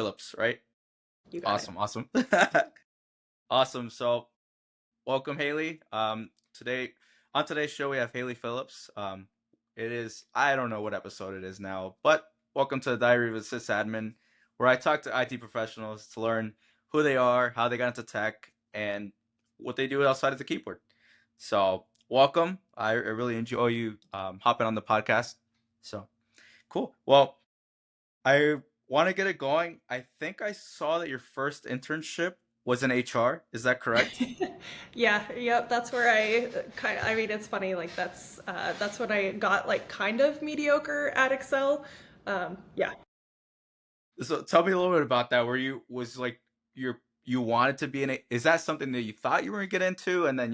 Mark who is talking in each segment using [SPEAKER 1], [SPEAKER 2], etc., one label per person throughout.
[SPEAKER 1] Phillips, right?
[SPEAKER 2] You got it.
[SPEAKER 1] Awesome. Awesome. So, welcome, Haley. Today on today's show we have Hailey Phillips. It is I don't know what episode it is now, but welcome to the Diary of a Sysadmin, where I talk to IT professionals to learn who they are, how they got into tech, and what they do outside of the keyboard. So, welcome. I really enjoy you hopping on the podcast. So, cool. Well, I want to get it going. I think I saw that your first internship was in HR. Is that correct?
[SPEAKER 2] Yeah, yep, that's where I mean, it's funny, like that's when I got like kind of mediocre at Excel. Yeah.
[SPEAKER 1] So tell me a little bit about that. Were you was like you wanted to be in it? Is that something that you thought you were gonna get into, and then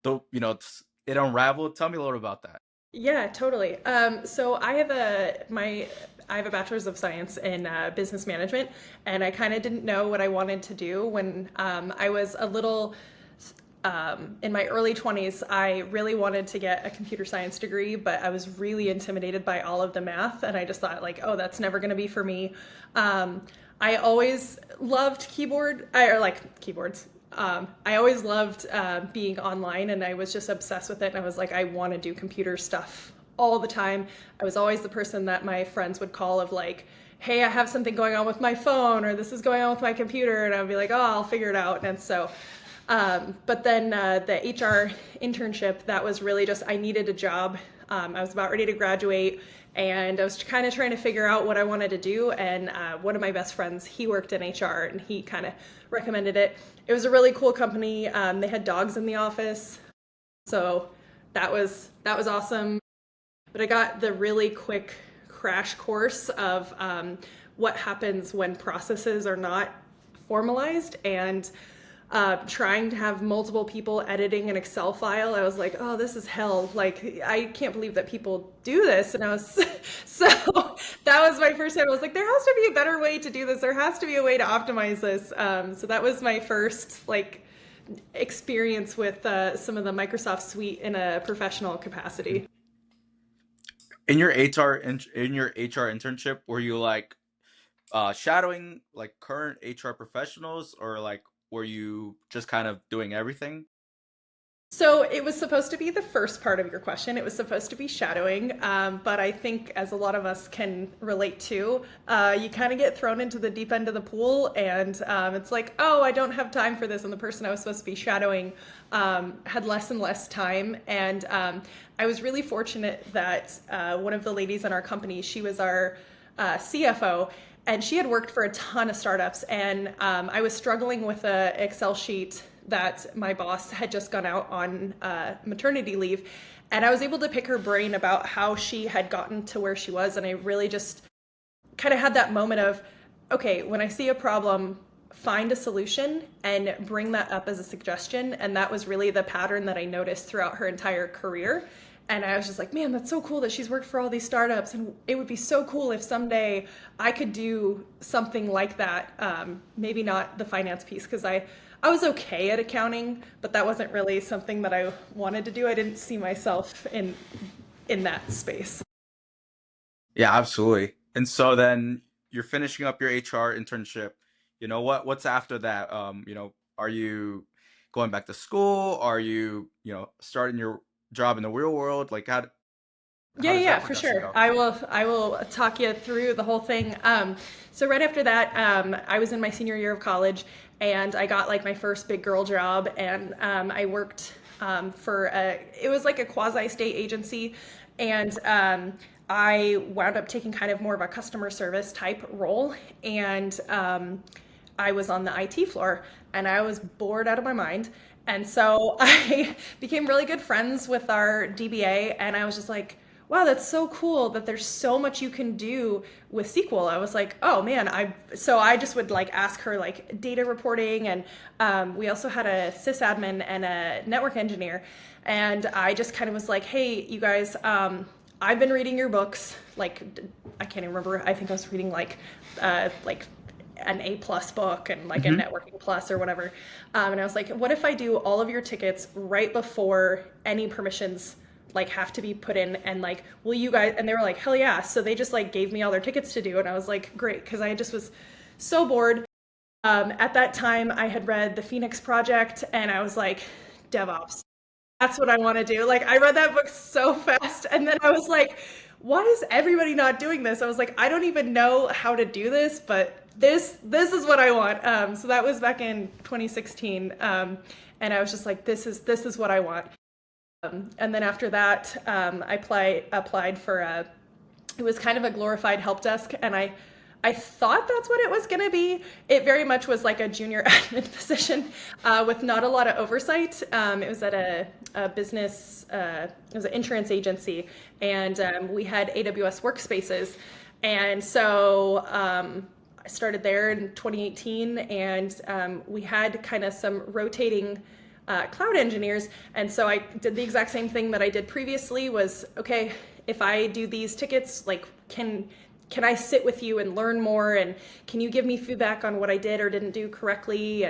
[SPEAKER 1] it unraveled? Tell me a little about that.
[SPEAKER 2] Yeah, totally. So I have a bachelor's of science in business management, and I kind of didn't know what I wanted to do when I was a little in my early 20s. I really wanted to get a computer science degree, but I was really intimidated by all of the math, and I just thought like, oh, that's never going to be for me. I always loved keyboards. I always loved being online, and I was just obsessed with it. And I was like, I want to do computer stuff all the time. I was always the person that my friends would call of like, hey, I have something going on with my phone, or this is going on with my computer, and I'd be like, oh, I'll figure it out. And so but then the HR internship, that was really just, I needed a job. I was about ready to graduate, and I was kind of trying to figure out what I wanted to do. And one of my best friends, he worked in HR, and he kind of recommended it. It was a really cool company. They had dogs in the office, so that was awesome. But I got the really quick crash course of what happens when processes are not formalized, and trying to have multiple people editing an Excel file. I was like, oh, this is hell. Like, I can't believe that people do this. And I was, so that was my first time. I was like, there has to be a better way to do this. There has to be a way to optimize this. So that was my first, like, experience with some of the Microsoft suite in a professional capacity.
[SPEAKER 1] In your HR internship, were you like shadowing like current HR professionals, or like were you just kind of doing everything?
[SPEAKER 2] So it was supposed to be the first part of your question. It was supposed to be shadowing, but I think, as a lot of us can relate to, you kind of get thrown into the deep end of the pool, and it's like, oh, I don't have time for this. And the person I was supposed to be shadowing had less and less time. And I was really fortunate that one of the ladies in our company, she was our CFO, and she had worked for a ton of startups. And I was struggling with a Excel sheet that my boss had just gone out on maternity leave, and I was able to pick her brain about how she had gotten to where she was. And I really just kind of had that moment of, okay, when I see a problem, find a solution and bring that up as a suggestion. And that was really the pattern that I noticed throughout her entire career. And I was just like, man, that's so cool that she's worked for all these startups. And it would be so cool if someday I could do something like that. Maybe not the finance piece, because I was okay at accounting, but that wasn't really something that I wanted to do. I didn't see myself in that space.
[SPEAKER 1] Yeah, absolutely. And so then you're finishing up your HR internship. What's after that? Are you going back to school? Are you, starting your job in the real world? Like how
[SPEAKER 2] Yeah,
[SPEAKER 1] does
[SPEAKER 2] yeah,
[SPEAKER 1] that
[SPEAKER 2] for
[SPEAKER 1] progression
[SPEAKER 2] sure.
[SPEAKER 1] go?
[SPEAKER 2] I will talk you through the whole thing. So right after that, I was in my senior year of college, and I got like my first big girl job, and I worked it was like a quasi state agency, and I wound up taking kind of more of a customer service type role, and I was on the IT floor, and I was bored out of my mind. And so I became really good friends with our DBA, and I was just like, wow, that's so cool that there's so much you can do with SQL. I was like, oh man, I just would like ask her like data reporting, and we also had a sysadmin and a network engineer, and I just kind of was like, hey, you guys, I've been reading your books. Like, I can't even remember. I think I was reading like an A plus book and like a
[SPEAKER 1] Hmm.
[SPEAKER 2] networking plus or whatever. And I was like, what if I do all of your tickets right before any permissions like have to be put in, and like, will you guys, and they were like, hell yeah. So they just like gave me all their tickets to do. And I was like, great. Cause I just was so bored. At that time, I had read The Phoenix Project, and I was like, DevOps. That's what I want to do. Like, I read that book so fast, and then I was like, why is everybody not doing this? I was like, I don't even know how to do this, but this is what I want. So that was back in 2016, and I was just like, this is what I want. And then after that, applied for a, it was kind of a glorified help desk, and I thought that's what it was going to be. It very much was like a junior admin position with not a lot of oversight. It was at a business, it was an insurance agency, and we had AWS workspaces. And so I started there in 2018, and we had kind of some rotating cloud engineers. And so I did the exact same thing that I did previously was, okay, if I do these tickets, like can I sit with you and learn more? And can you give me feedback on what I did or didn't do correctly?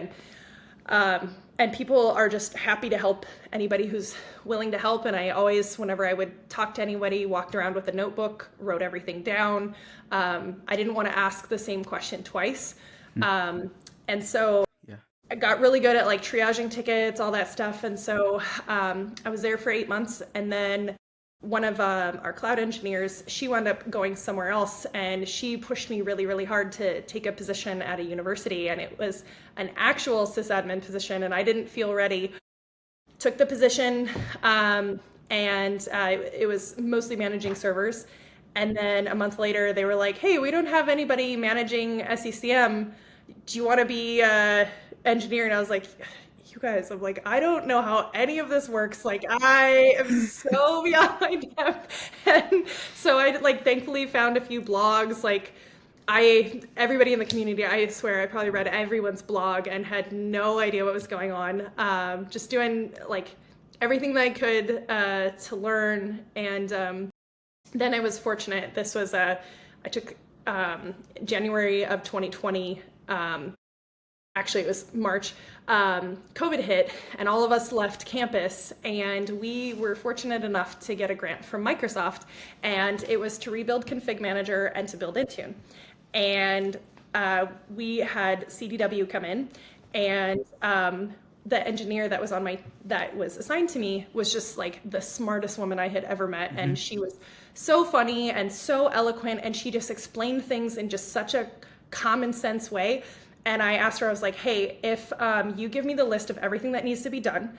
[SPEAKER 2] And people are just happy to help anybody who's willing to help. And I always, whenever I would talk to anybody, walked around with a notebook, wrote everything down. I didn't want to ask the same question twice. And so
[SPEAKER 1] Yeah.
[SPEAKER 2] I got really good at like triaging tickets, all that stuff. And so I was there for 8 months. And then one of our cloud engineers, she wound up going somewhere else, and she pushed me really, really hard to take a position at a university. And it was an actual sysadmin position, and I didn't feel ready. Took the position, and it was mostly managing servers. And then a month later, they were like, "Hey, we don't have anybody managing SECM. Do you want to be engineer?" And I was like, "You guys," I'm like, "I don't know how any of this works. Like, I am so behind him." And so I like thankfully found a few blogs. Like, everybody in the community, I swear, I probably read everyone's blog and had no idea what was going on. Just doing like everything that I could to learn. And then I was fortunate. This was I took January of 2020. Actually, it was March. COVID hit, and all of us left campus, and we were fortunate enough to get a grant from Microsoft, and it was to rebuild Config Manager and to build Intune. And we had CDW come in, and the engineer that was assigned to me was just like the smartest woman I had ever met,
[SPEAKER 1] Mm-hmm.
[SPEAKER 2] and she was so funny and so eloquent, and she just explained things in just such a common sense way. And I asked her, I was like, "Hey, if you give me the list of everything that needs to be done,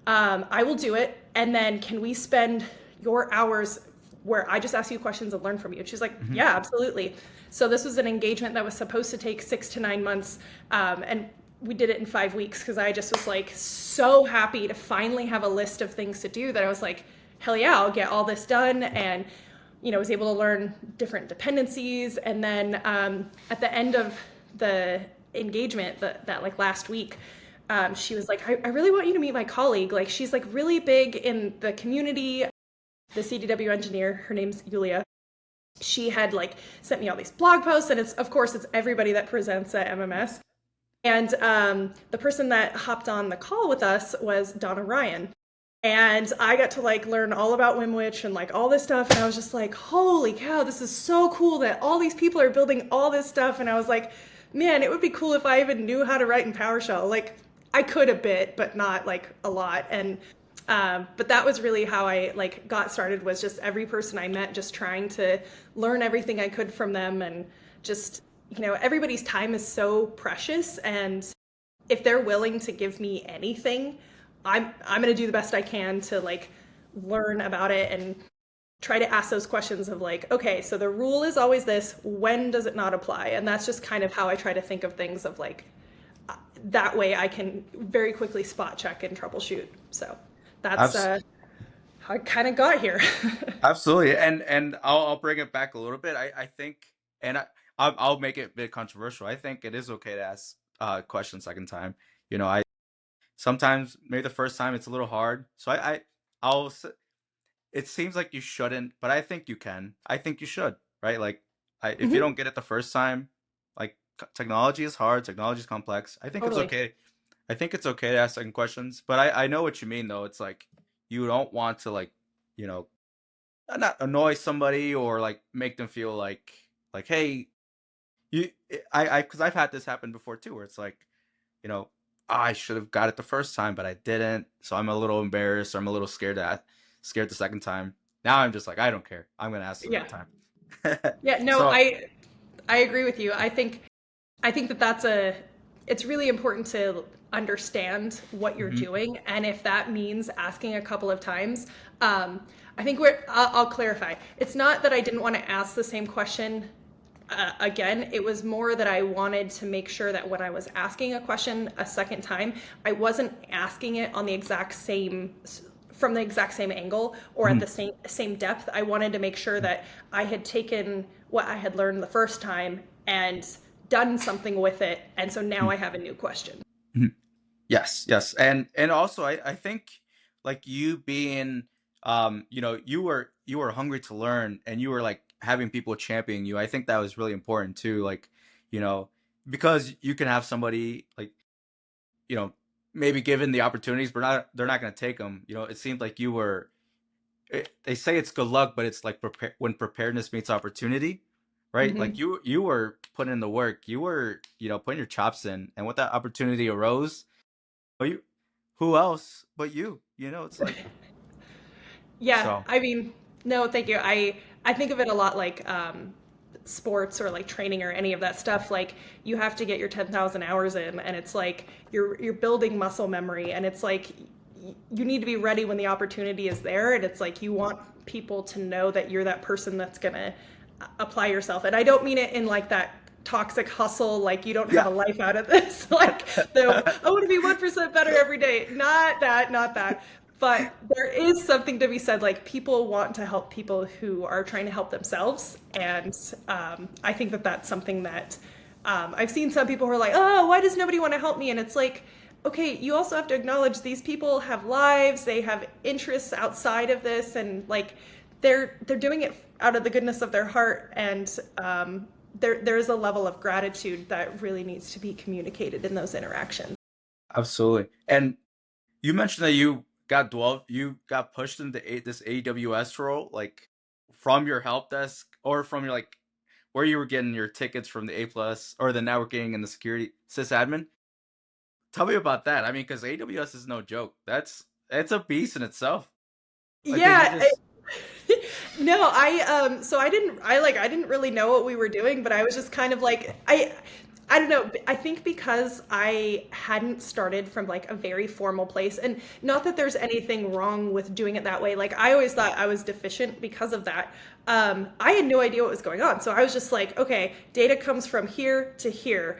[SPEAKER 2] I will do it. And then can we spend your hours where I just ask you questions and learn from you?" And she's like,
[SPEAKER 1] Mm-hmm.
[SPEAKER 2] "Yeah, absolutely." So this was an engagement that was supposed to take 6 to 9 months. And we did it in 5 weeks because I just was like so happy to finally have a list of things to do that I was like, hell yeah, I'll get all this done. And was able to learn different dependencies. And then at the end of the engagement, that like last week, she was like, I really want you to meet my colleague. Like, she's like really big in the community. The CDW engineer, her name's Yulia. She had like sent me all these blog posts, and of course it's everybody that presents at MMS. And the person that hopped on the call with us was Donna Ryan. And I got to like learn all about Wimwich and like all this stuff. And I was just like, holy cow, this is so cool that all these people are building all this stuff. And I was like, man, it would be cool if I even knew how to write in PowerShell. Like, I could a bit, but not like a lot. And but that was really how I like got started, was just every person I met, just trying to learn everything I could from them. And just, everybody's time is so precious. And if they're willing to give me anything, I'm going to do the best I can to like learn about it and try to ask those questions of like, okay, so the rule is always this, when does it not apply? And that's just kind of how I try to think of things, of like, that way I can very quickly spot check and troubleshoot. So that's
[SPEAKER 1] Abs-
[SPEAKER 2] how I kind of got here.
[SPEAKER 1] Absolutely. And I'll bring it back a little bit. I think, and I'll make it a bit controversial. I think it is okay to ask questions second time. I sometimes maybe the first time it's a little hard. So I'll it seems like you shouldn't, but I think you can. I think you should, right? Like, if you
[SPEAKER 2] Hmm.
[SPEAKER 1] don't get it the first time, like, technology is hard, technology is complex. I think it's
[SPEAKER 2] Totally.
[SPEAKER 1] okay. I think it's okay to ask second questions, but I know what you mean though. It's like you don't want to, like, you know not annoy somebody or like make them feel like, hey, you because I've had this happen before too, where it's like, you know, I should have got it the first time, but I didn't. So I'm a little embarrassed, or I'm a little scared the second time. Now I'm just like, I don't care. I'm gonna ask the
[SPEAKER 2] Yeah.
[SPEAKER 1] third time.
[SPEAKER 2] Yeah, no,
[SPEAKER 1] So,
[SPEAKER 2] I agree with you. I think that it's really important to understand what you're
[SPEAKER 1] mhm,
[SPEAKER 2] doing, and if that means asking a couple of times, I think I'll clarify. It's not that I didn't want to ask the same question again. It was more that I wanted to make sure that when I was asking a question a second time, I wasn't asking it on the exact same from the exact same angle or at
[SPEAKER 1] mhm,
[SPEAKER 2] the same depth. I wanted to make sure that I had taken what I had learned the first time and done something with it, and so now
[SPEAKER 1] mhm,
[SPEAKER 2] I have a new question.
[SPEAKER 1] mhm. Yes, yes, and also I think like you being, you were hungry to learn, and you were like having people championing you. I think that was really important too. Like, you know, because you can have somebody like, you know, maybe given the opportunities, but not they're not going to take them. You know, it seemed like you were. They say it's good luck, but it's like when preparedness meets opportunity, right? Like
[SPEAKER 2] Hmm.
[SPEAKER 1] you were putting in the work. You were, putting your chops in, and when that opportunity arose, well, who else but you? You know, it's like
[SPEAKER 2] Yeah,
[SPEAKER 1] so.
[SPEAKER 2] I mean, no, thank you. I think of it a lot like sports or like training or any of that stuff. Like you have to get your 10,000 hours in, and it's like you're building muscle memory, and it's like you need to be ready when the opportunity is there, and it's like you want people to know that you're that person that's gonna apply yourself. And I don't mean it in like that toxic hustle, like you don't have a
[SPEAKER 1] Yeah.
[SPEAKER 2] life out of this. Like the I want to be 1% better every day. Not that, not that. But there is something to be said. Like people want to help people who are trying to help themselves, and I think that that's something that I've seen some people who are like, "Oh, why does nobody want to help me?" And it's like, okay, you also have to acknowledge these people have lives, they have interests outside of this, and like they're doing it out of the goodness of their heart, and there is a level of gratitude that really needs to be communicated in those interactions.
[SPEAKER 1] Absolutely. And you mentioned that you got pushed into this AWS role, like from your help desk or from your like where you were getting your tickets from the A plus or the networking and the security sysadmin. Tell me about that. I mean, because AWS is no joke. It's a beast in itself. Like, did you
[SPEAKER 2] Yeah.
[SPEAKER 1] just?
[SPEAKER 2] No, I didn't really know what we were doing, but I was just kind of like I don't know. I think because I hadn't started from like a very formal place, and not that there's anything wrong with doing it that way. Like I always thought I was deficient because of that. I had no idea what was going on, so I was just like, okay, data comes from here to here.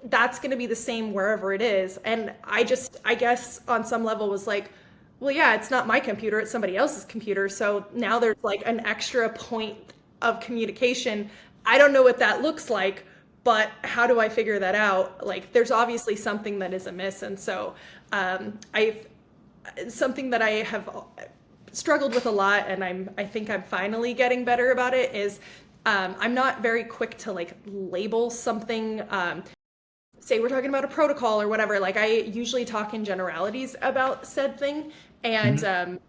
[SPEAKER 2] That's going to be the same wherever it is, and I guess on some level was like, well, yeah, it's not my computer, it's somebody else's computer. So now there's like an extra point of communication. I don't know what that looks like, but how do I figure that out? Like, there's obviously something that is amiss. And so I've something that I have struggled with a lot, and I think I'm finally getting better about it, is I'm not very quick to like label something. Say we're talking about a protocol or whatever, like I usually talk in generalities about said thing. And
[SPEAKER 1] Mhm.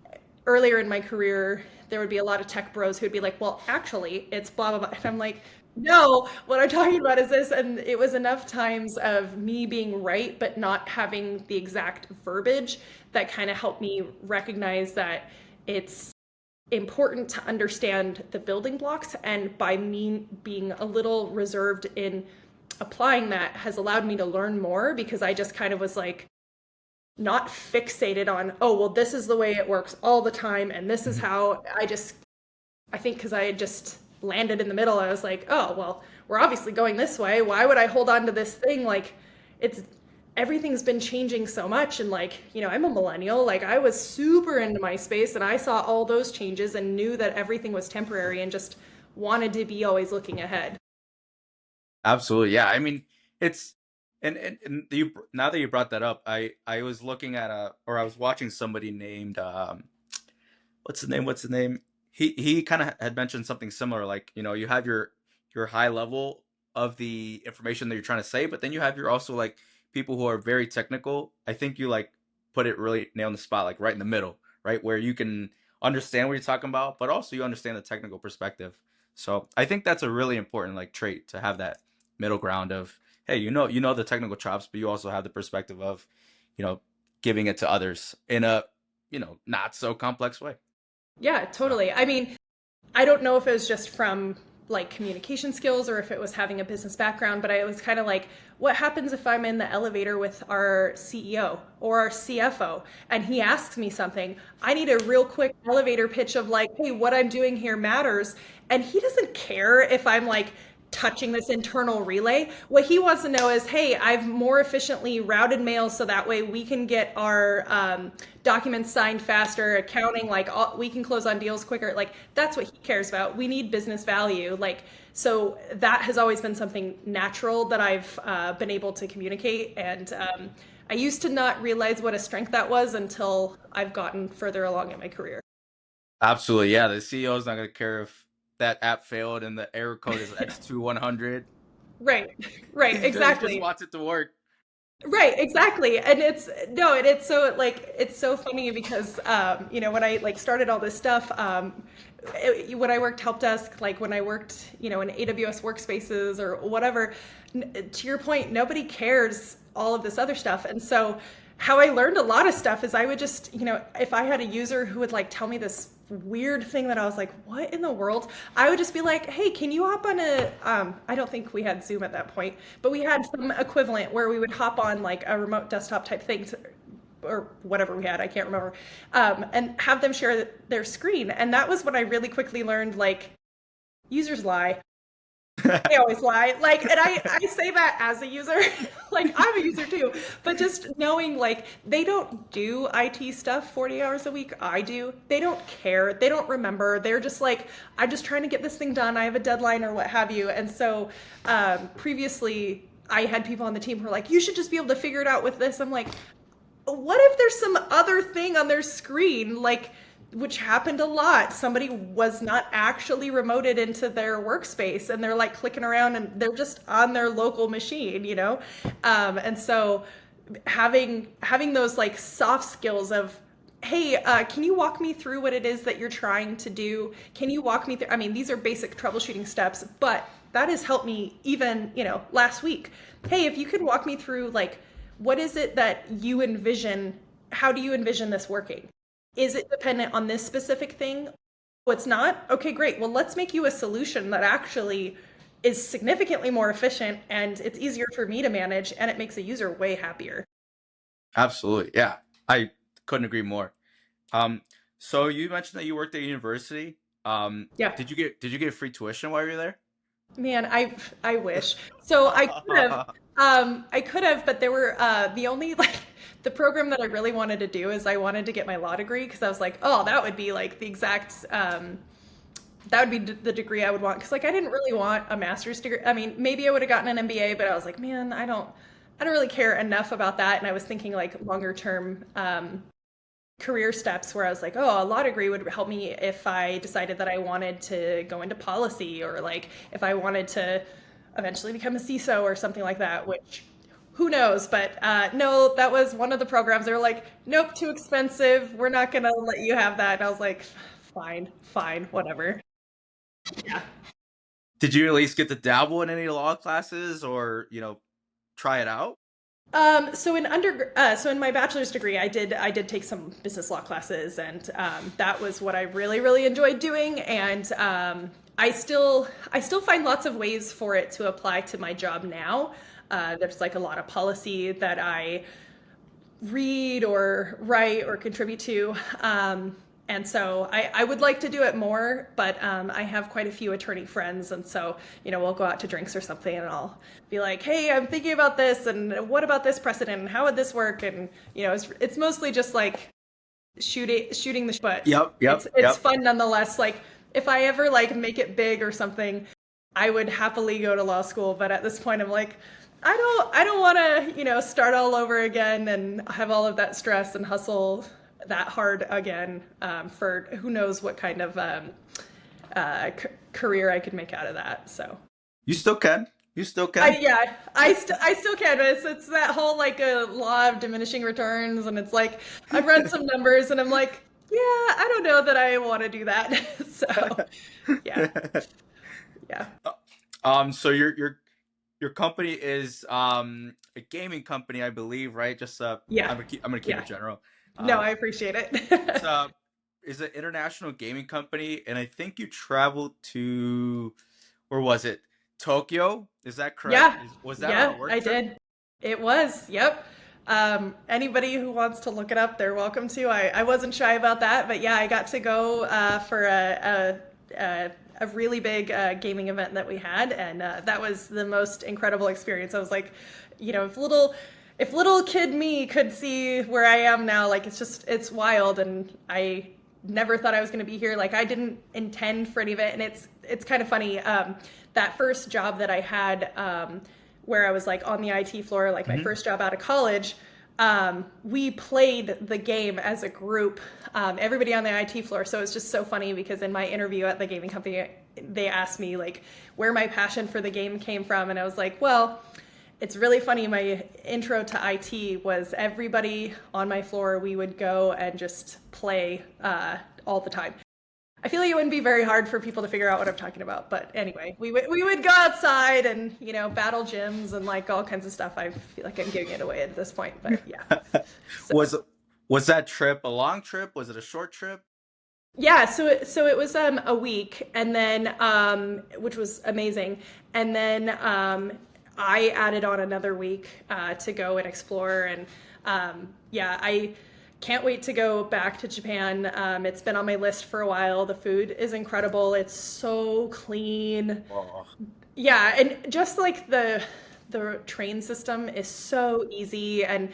[SPEAKER 2] earlier in my career, there would be a lot of tech bros who'd be like, well, actually, it's blah, blah, blah. And I'm like, no, what I'm talking about is this. And it was enough times of me being right, but not having the exact verbiage that kind of helped me recognize that it's important to understand the building blocks. And by me being a little reserved in applying that has allowed me to learn more, because I just kind of was like not fixated on, oh, well, this is the way it works all the time. And this is
[SPEAKER 1] Mhm.
[SPEAKER 2] how I think because I had just landed in the middle, I was like, oh, well, we're obviously going this way. Why would I hold on to this thing? Like, it's everything's been changing so much. And like, I'm a millennial. Like, I was super into my space and I saw all those changes and knew that everything was temporary and just wanted to be always looking ahead.
[SPEAKER 1] Absolutely. Yeah. I mean, it's and you now that you brought that up, I was looking at or I was watching somebody named what's the name? What's the name? He kind of had mentioned something similar. Like, you have your high level of the information that you're trying to say, but then you have your also like people who are very technical. I think you like put it really nail on the spot, like right in the middle, right where you can understand what you're talking about, but also you understand the technical perspective. So I think that's a really important like trait to have that. middle ground of, hey, you know the technical chops, but you also have the perspective of, you know, giving it to others in a, not so complex way.
[SPEAKER 2] Yeah,
[SPEAKER 1] So
[SPEAKER 2] totally. I mean, I don't know if it was just from like communication skills or if it was having a business background, but I was kind of like, what happens if I'm in the elevator with our CEO or our CFO and he asks me something? I need a real quick elevator pitch of like, hey, what I'm doing here matters. And he doesn't care if I'm like touching this internal relay. What he wants to know is, hey, I've more efficiently routed mail so that way we can get our documents signed faster, accounting, like we can close on deals quicker. Like that's what he cares about. We need business value. Like, so that has always been something natural that I've been able to communicate. And I used to not realize what a strength that was until I've gotten further along in my career.
[SPEAKER 1] absolutely, yeah. The CEO is not going to care if that app failed and the error code is X2100.
[SPEAKER 2] Right, right,
[SPEAKER 1] He just
[SPEAKER 2] exactly.
[SPEAKER 1] wants it to work.
[SPEAKER 2] Right, exactly. And it's no, and it's so like it's so funny because when I like started all this stuff, when I worked help desk, like when I worked, in AWS workspaces or whatever, to your point, nobody cares all of this other stuff. And so how I learned a lot of stuff is I would just, if I had a user who would like tell me this weird thing that I was like, what in the world? I would just be like, hey, can you hop on I don't think we had Zoom at that point, but we had some equivalent where we would hop on like a remote desktop type thing or whatever we had, I can't remember, and have them share their screen. And that was when I really quickly learned like users lie. They always lie. Like, and I say that as a user, like I'm a user too, but just knowing like they don't do IT stuff 40 hours a week. I do. They don't care. They don't remember. They're just like, I'm just trying to get this thing done. I have a deadline or what have you. And so previously I had people on the team who were like, you should just be able to figure it out with this. I'm like, what if there's some other thing on their screen, like, which happened a lot? Somebody was not actually remoted into their workspace and they're like clicking around and they're just on their local machine. And so having those like soft skills of, hey, can you walk me through what it is that you're trying to do? Can you walk me through? I mean, these are basic troubleshooting steps, but that has helped me even, last week. Hey, if you could walk me through, like, what is it that you envision? How do you envision this working? Is it dependent on this specific thing? Oh, it's not? Okay, great. Well, let's make you a solution that actually is significantly more efficient and it's easier for me to manage and it makes a user way happier.
[SPEAKER 1] Absolutely, yeah. I couldn't agree more. Um, so you mentioned that you worked at university.
[SPEAKER 2] Yeah.
[SPEAKER 1] Did you get free tuition while you were there?
[SPEAKER 2] Man, I wish. So I could have, but there were the only like the program that I really wanted to do is I wanted to get my law degree because I was like, oh, that would be like the exact that would be the degree I would want because like I didn't really want a master's degree. I mean, maybe I would have gotten an MBA, but I was like, man, I don't really care enough about that. And I was thinking like longer term career steps where I was like, oh, a law degree would help me if I decided that I wanted to go into policy or like if I wanted to eventually become a CISO or something like that, which who knows? But no, that was one of the programs. They were like, nope, too expensive. We're not going to let you have that. And I was like, fine, fine, whatever. Yeah.
[SPEAKER 1] Did you at least get to dabble in any law classes or, try it out?
[SPEAKER 2] So in my bachelor's degree, I did take some business law classes, and that was what I really really enjoyed doing. And I still find lots of ways for it to apply to my job now. There's like a lot of policy that I read or write or contribute to. And so I would like to do it more, but I have quite a few attorney friends. And so, we'll go out to drinks or something and I'll be like, hey, I'm thinking about this. And what about this precedent? And how would this work? And, it's mostly just like shooting the, but
[SPEAKER 1] Yep,
[SPEAKER 2] it's,
[SPEAKER 1] yep,
[SPEAKER 2] it's
[SPEAKER 1] yep.
[SPEAKER 2] fun nonetheless. Like if I ever like make it big or something, I would happily go to law school. But at this point, I'm like, I don't want to, start all over again and have all of that stress and hustle that hard again for who knows what kind of career I could make out of that. So
[SPEAKER 1] You still can. You still can.
[SPEAKER 2] yeah, I still can. But it's that whole like a law of diminishing returns, and it's like I've run some numbers, and I'm like, yeah, I don't know that I want to do that. So yeah, yeah.
[SPEAKER 1] So you're your company is a gaming company, I believe, right? Just
[SPEAKER 2] Yeah,
[SPEAKER 1] I'm gonna keep
[SPEAKER 2] yeah.
[SPEAKER 1] it general.
[SPEAKER 2] No,
[SPEAKER 1] Uh,
[SPEAKER 2] I appreciate
[SPEAKER 1] it's
[SPEAKER 2] it.
[SPEAKER 1] is an international gaming company, and I think you traveled to, where was it? Tokyo? Is that correct?
[SPEAKER 2] Yeah,
[SPEAKER 1] Was that on a
[SPEAKER 2] yeah,
[SPEAKER 1] work
[SPEAKER 2] I
[SPEAKER 1] trip?
[SPEAKER 2] did. It was, yep. Anybody who wants to look it up, they're welcome to. I wasn't shy about that, but yeah, I got to go for a really big gaming event that we had, and that was the most incredible experience. I was like, if little kid me could see where I am now, like it's wild, and I never thought I was going to be here. Like I didn't intend for any of it, and it's kind of funny. That first job that I had, where I was like on the IT floor, like my
[SPEAKER 1] Hmm.
[SPEAKER 2] first job out of college, we played the game as a group, everybody on the IT floor. So it's just so funny because in my interview at the gaming company, they asked me like where my passion for the game came from, and I was like, well, it's really funny. My intro to IT was everybody on my floor. We would go and just play all the time. I feel like it wouldn't be very hard for people to figure out what I'm talking about. But anyway, we would go outside and battle gyms and like all kinds of stuff. I feel like I'm giving it away at this point, but yeah. So
[SPEAKER 1] was was that trip a long trip? Was it a short trip?
[SPEAKER 2] yeah, so it was a week, and then which was amazing, and then I added on another week to go and explore, and yeah, I can't wait to go back to Japan. It's been on my list for a while. The food is incredible. It's so clean.
[SPEAKER 1] Oh.
[SPEAKER 2] Yeah, and just like the train system is so easy, and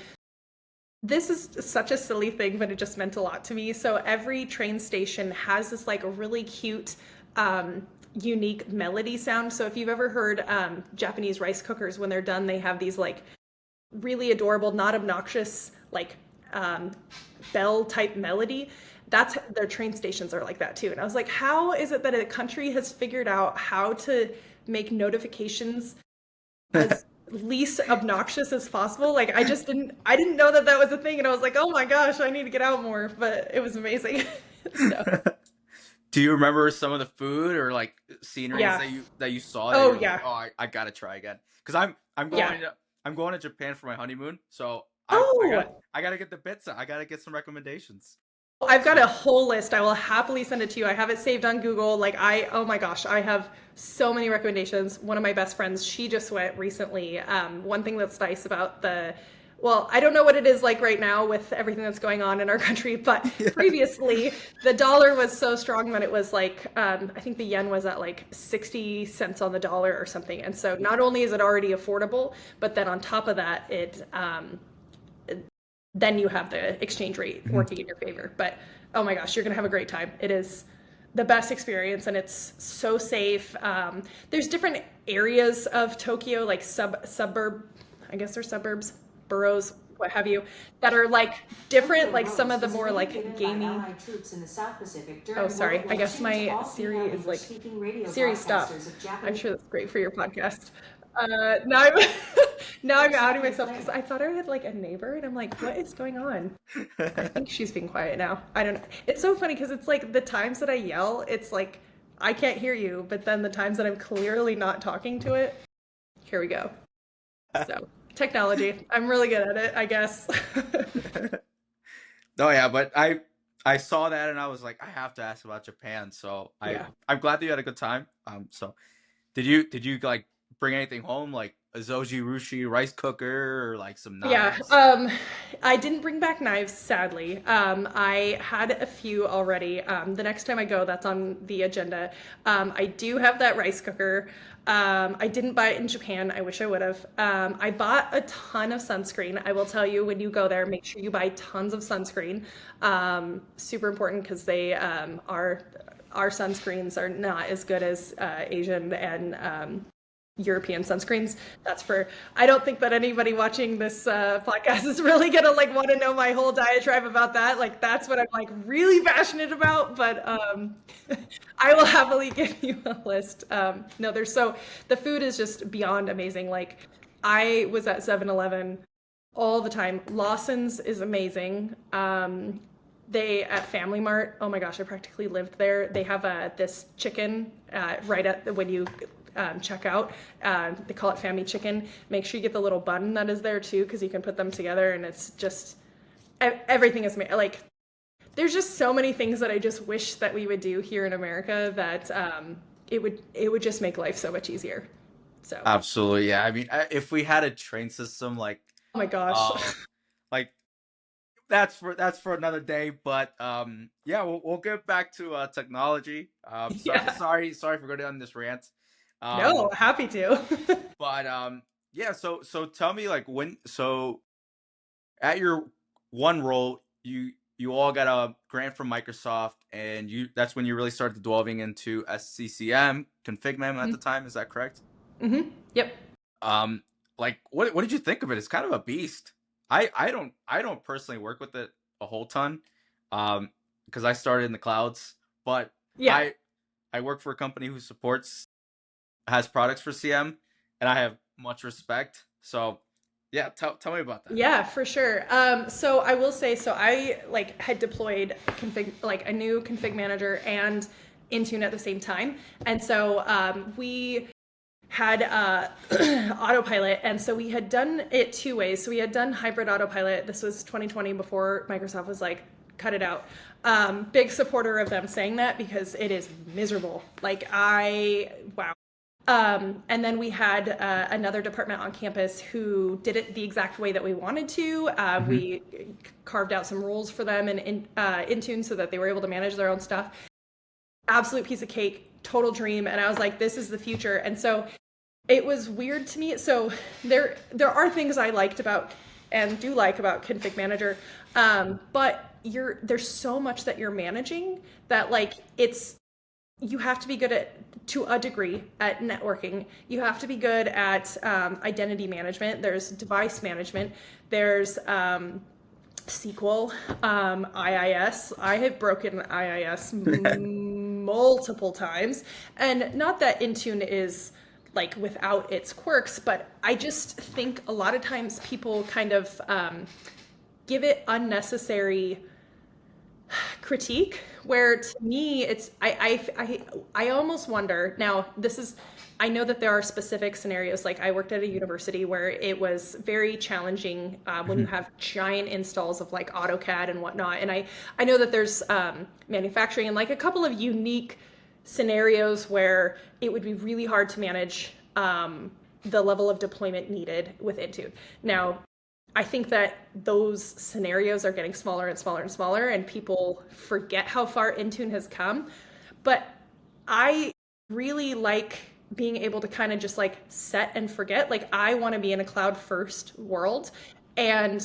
[SPEAKER 2] this is such a silly thing, but it just meant a lot to me. So every train station has this like really cute, unique melody sound. So if you've ever heard Japanese rice cookers, when they're done, they have these like really adorable, not obnoxious, like um, bell type melody. That's their train stations are like that too. And I was like, how is it that a country has figured out how to make notifications as least obnoxious as possible? Like I didn't know that that was a thing, and I was like, oh my gosh, I need to get out more. But it was amazing. So
[SPEAKER 1] Do you remember some of the food or like sceneries
[SPEAKER 2] yeah.
[SPEAKER 1] that you saw that
[SPEAKER 2] Oh
[SPEAKER 1] you're like,
[SPEAKER 2] yeah.
[SPEAKER 1] oh, I gotta try again? Because
[SPEAKER 2] Yeah.
[SPEAKER 1] I'm going to Japan for my honeymoon, so
[SPEAKER 2] Oh,
[SPEAKER 1] I gotta get the bits. I gotta get some recommendations.
[SPEAKER 2] I've got
[SPEAKER 1] So
[SPEAKER 2] a whole list. I will happily send it to you. I have it saved on Google. Oh my gosh, I have so many recommendations. One of my best friends, she just went recently. One thing that's nice about well, I don't know what it is like right now with everything that's going on in our country, but
[SPEAKER 1] yeah.
[SPEAKER 2] previously the dollar was so strong that it was like, I think the yen was at like 60 cents on the dollar or something. And so not only is it already affordable, but then on top of that, then you have the exchange rate
[SPEAKER 1] Mhm.
[SPEAKER 2] working in your favor. But oh my gosh, you're gonna have a great time. It is the best experience, and it's so safe. There's different areas of Tokyo, like suburb, I guess they're suburbs, boroughs, what have you, that are like different.
[SPEAKER 3] Tokyo
[SPEAKER 2] Like some
[SPEAKER 3] rose
[SPEAKER 2] of the
[SPEAKER 3] was a
[SPEAKER 2] more
[SPEAKER 3] name
[SPEAKER 2] like
[SPEAKER 3] given by
[SPEAKER 2] gamey.
[SPEAKER 3] Allied troops in the South Pacific
[SPEAKER 2] Oh,
[SPEAKER 3] during
[SPEAKER 2] sorry.
[SPEAKER 3] World
[SPEAKER 2] I
[SPEAKER 3] War
[SPEAKER 2] guess
[SPEAKER 3] II to
[SPEAKER 2] my
[SPEAKER 3] all
[SPEAKER 2] Siri
[SPEAKER 3] female
[SPEAKER 2] is like
[SPEAKER 3] English-speaking radio
[SPEAKER 2] Siri, stop.
[SPEAKER 3] broadcasters of
[SPEAKER 2] I'm
[SPEAKER 3] Japanese.
[SPEAKER 2] sure that's great for your podcast. Now I'm now I'm
[SPEAKER 3] What's
[SPEAKER 2] outing
[SPEAKER 3] wrong with
[SPEAKER 2] myself because
[SPEAKER 3] Claire?
[SPEAKER 2] I thought I had like a neighbor, and I'm like, what is going on? I think she's being quiet now. I don't know. It's so funny because it's like the times that I yell, it's like I can't hear you, but then the times that I'm clearly not talking to it, here we go. So, technology. I'm really good at it, I guess.
[SPEAKER 1] No, yeah, but I saw that and I was like, I have to ask about Japan. So
[SPEAKER 2] Yeah.
[SPEAKER 1] I'm glad that you had a good time. So did you like bring anything home like a zoji rushi rice cooker or like some
[SPEAKER 2] Yeah,
[SPEAKER 1] knives?
[SPEAKER 2] I didn't bring back knives, sadly. I had a few already. The next time I go, that's on the agenda. I do have that rice cooker. I didn't buy it in Japan. I wish I would have. I bought a ton of sunscreen. I will tell you, when you go there, make sure you buy tons of sunscreen. Super important because our sunscreens are not as good as Asian and European sunscreens. That's for, I don't think that anybody watching this podcast is really gonna like want to know my whole diatribe about that. Like that's what I'm like really passionate about, but I will happily give you a list. No, the food is just beyond amazing. Like I was at 7-Eleven all the time. Lawson's is amazing. They at Family Mart. Oh my gosh, I practically lived there. They have this chicken right at when you checkout. They call it Family Chicken. Make sure you get the little button that is there too, because you can put them together, and it's just everything is made like. There's just so many things that I just wish that we would do here in America that it would just make life so much easier. So,
[SPEAKER 1] Absolutely, yeah. I mean, if we had a train system
[SPEAKER 2] oh my gosh.
[SPEAKER 1] uh, like that's for another day. But yeah, we'll get back to technology.
[SPEAKER 2] Yeah.
[SPEAKER 1] Sorry for going on this rant.
[SPEAKER 2] No,
[SPEAKER 1] Um,
[SPEAKER 2] happy to.
[SPEAKER 1] but yeah. So tell me, like, at your one role, you all got a grant from Microsoft, and you that's when you really started delving into SCCM, ConfigMem at the time. Is that correct?
[SPEAKER 2] Mm-hmm. Yep.
[SPEAKER 1] Um, like what did you think of it? It's kind of a beast. I don't personally work with it a whole ton, because I started in the clouds, but
[SPEAKER 2] Yeah.
[SPEAKER 1] I I work for a company who has products for CM, and I have much respect. So yeah, tell me about that.
[SPEAKER 2] Yeah, for sure. So I will say, so I like had deployed like a new config manager and Intune at the same time, and so we had autopilot, and so we had done it two ways. So we had done hybrid autopilot. This was 2020 before Microsoft was like, cut it out. Big supporter of them saying that because it is miserable. Like wow. And then we had another department on campus who did it the exact way that we wanted to.
[SPEAKER 1] Hmm.
[SPEAKER 2] We carved out some rules for them in Intune so that they were able to manage their own stuff. Absolute piece of cake, total dream. And I was like, this is the future. And so it was weird to me. So there are things I liked about and do like about config manager, but there's so much that you're managing that like you have to be good at to a degree at networking. You have to be good at identity management. There's device management. There's SQL, IIS. I have broken IIS multiple times, and not that Intune is like without its quirks, but I just think a lot of times people kind of give it unnecessary critique, where to me it's I almost wonder. Now this is, I know that there are specific scenarios, like I worked at a university where it was very challenging when you have giant installs of like AutoCAD and whatnot, and I know that there's manufacturing and like a couple of unique scenarios where it would be really hard to manage the level of deployment needed with Intune. Now I think that those scenarios are getting smaller and smaller and smaller, and people forget how far Intune has come. But I really like being able to kind of just like set and forget. Like, I want to be in a cloud first world. And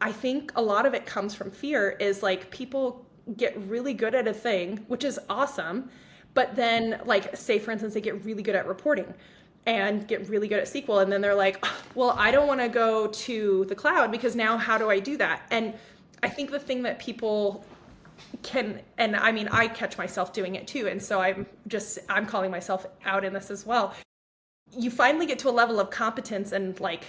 [SPEAKER 2] I think a lot of it comes from fear, is like people get really good at a thing, which is awesome. But then, like, say for instance, they get really good at reporting and get really good at SQL. And then they're like, well, I don't want to go to the cloud because now how do I do that? And I think the thing that people can, and I mean, I catch myself doing it too. And so I'm calling myself out in this as well. You finally get to a level of competence and like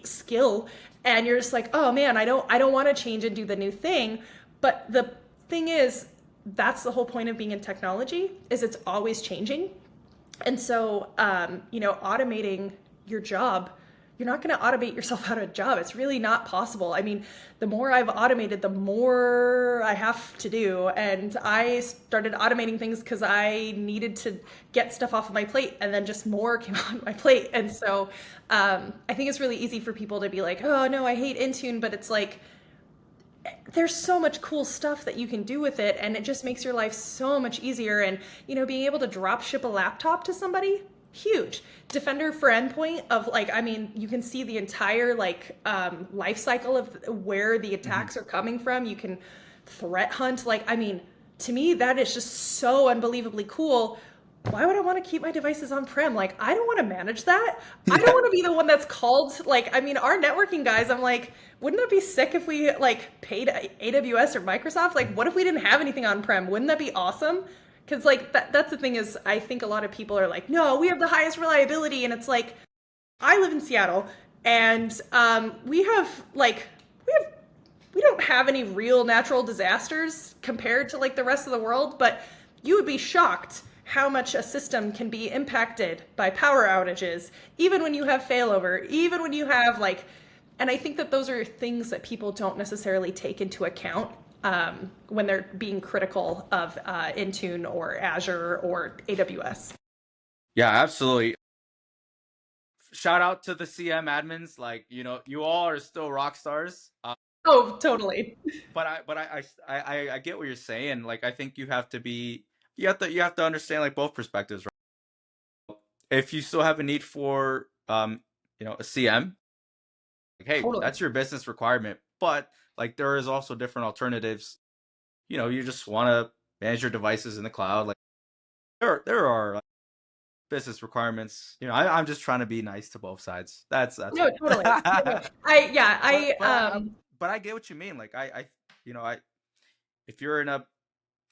[SPEAKER 2] skill, and you're just like, oh man, I don't want to change and do the new thing. But the thing is, that's the whole point of being in technology, is it's always changing. And so, automating your job, you're not going to automate yourself out of a job. It's really not possible. I mean, the more I've automated, the more I have to do. And I started automating things because I needed to get stuff off of my plate, and then just more came on my plate. And so I think it's really easy for people to be like, oh, no, I hate Intune. But it's like, there's so much cool stuff that you can do with it, and it just makes your life so much easier. And being able to drop ship a laptop to somebody, huge. Defender for endpoint, of like, I mean, you can see the entire like life cycle of where the
[SPEAKER 1] Hmm.
[SPEAKER 2] attacks are coming from. You can threat hunt. Like, I mean, to me that is just so unbelievably cool. Why would I want to keep my devices on prem? Like, I don't want to manage that. I don't
[SPEAKER 1] Yeah.
[SPEAKER 2] want to be the one that's called. Like, I mean, our networking guys, I'm like, wouldn't that be sick if we like paid AWS or Microsoft? Like, what if we didn't have anything on prem? Wouldn't that be awesome? Because like that's the thing, is I think a lot of people are like, no, we have the highest reliability, and it's like, I live in Seattle, and we don't have any real natural disasters compared to like the rest of the world, but you would be shocked how much a system can be impacted by power outages, even when you have failover, even when you have like, and I think that those are things that people don't necessarily take into account when they're being critical of Intune or Azure or AWS.
[SPEAKER 1] Yeah, absolutely. Shout out to the CM admins. Like, you all are still rock stars.
[SPEAKER 2] Oh, totally.
[SPEAKER 1] But I get what you're saying. Like, I think you have to understand like both perspectives, right? If you still have a need for a CM, like, hey,
[SPEAKER 2] Totally.
[SPEAKER 1] that's your business requirement. But like, there is also different alternatives. You just want to manage your devices in the cloud. Like, there are like, business requirements. I'm just trying to be nice to both sides. That's
[SPEAKER 2] No,
[SPEAKER 1] all.
[SPEAKER 2] totally. Totally. I yeah,
[SPEAKER 1] but but I
[SPEAKER 2] I
[SPEAKER 1] but I get what you mean. Like, I if you're in a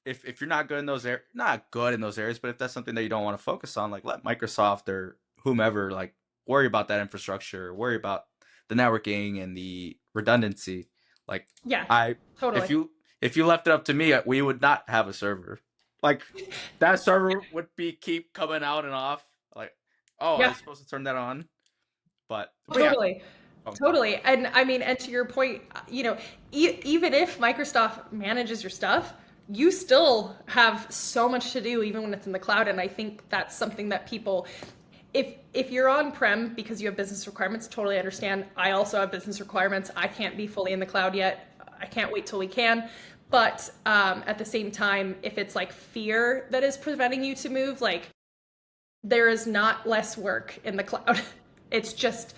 [SPEAKER 1] if you're not good in those not good in those areas, but if that's something that you don't want to focus on, like, let Microsoft or whomever like worry about that infrastructure, worry about the networking and the redundancy. Like,
[SPEAKER 2] yeah,
[SPEAKER 1] I
[SPEAKER 2] totally.
[SPEAKER 1] if you left it up to me, we would not have a server. Like, that server would be keep coming out and off. Like, oh, I
[SPEAKER 2] Yeah,
[SPEAKER 1] was supposed to turn that on, but yeah.
[SPEAKER 2] totally.
[SPEAKER 1] Oh,
[SPEAKER 2] Totally. And I mean, and to your point, even if Microsoft manages your stuff, you still have so much to do even when it's in the cloud. And I think that's something that people, if you're on prem because you have business requirements, totally understand. I also have business requirements. I can't be fully in the cloud yet. I can't wait till we can. But at the same time, if it's like fear that is preventing you to move, like there is not less work in the cloud. It's just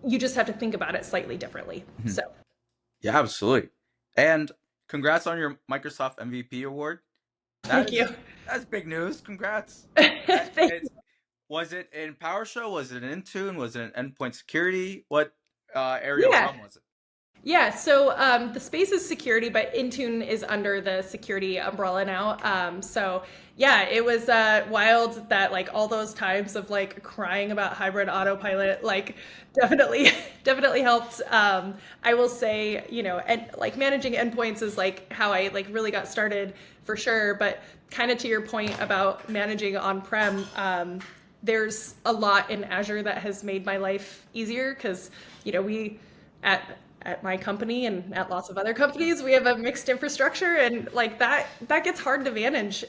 [SPEAKER 2] you just have to think about it slightly differently.
[SPEAKER 1] mhm.
[SPEAKER 2] So
[SPEAKER 1] Yeah, absolutely. And congrats on your Microsoft MVP award. That
[SPEAKER 2] thank you.
[SPEAKER 1] is that's big news. Congrats.
[SPEAKER 2] Thank
[SPEAKER 1] It's
[SPEAKER 2] you.
[SPEAKER 1] Was it in PowerShell? Was it in Intune? Was it in endpoint security? What area of
[SPEAKER 2] Yeah.
[SPEAKER 1] realm was it?
[SPEAKER 2] Yeah, so the space is security, but Intune is under the security umbrella now. So yeah, it was wild that like all those times of like crying about hybrid autopilot, like definitely, definitely helped. I will say, and like managing endpoints is like how I like really got started for sure. But kind of to your point about managing on-prem, there's a lot in Azure that has made my life easier because we at my company and at lots of other companies we have a mixed infrastructure, and like that gets hard to manage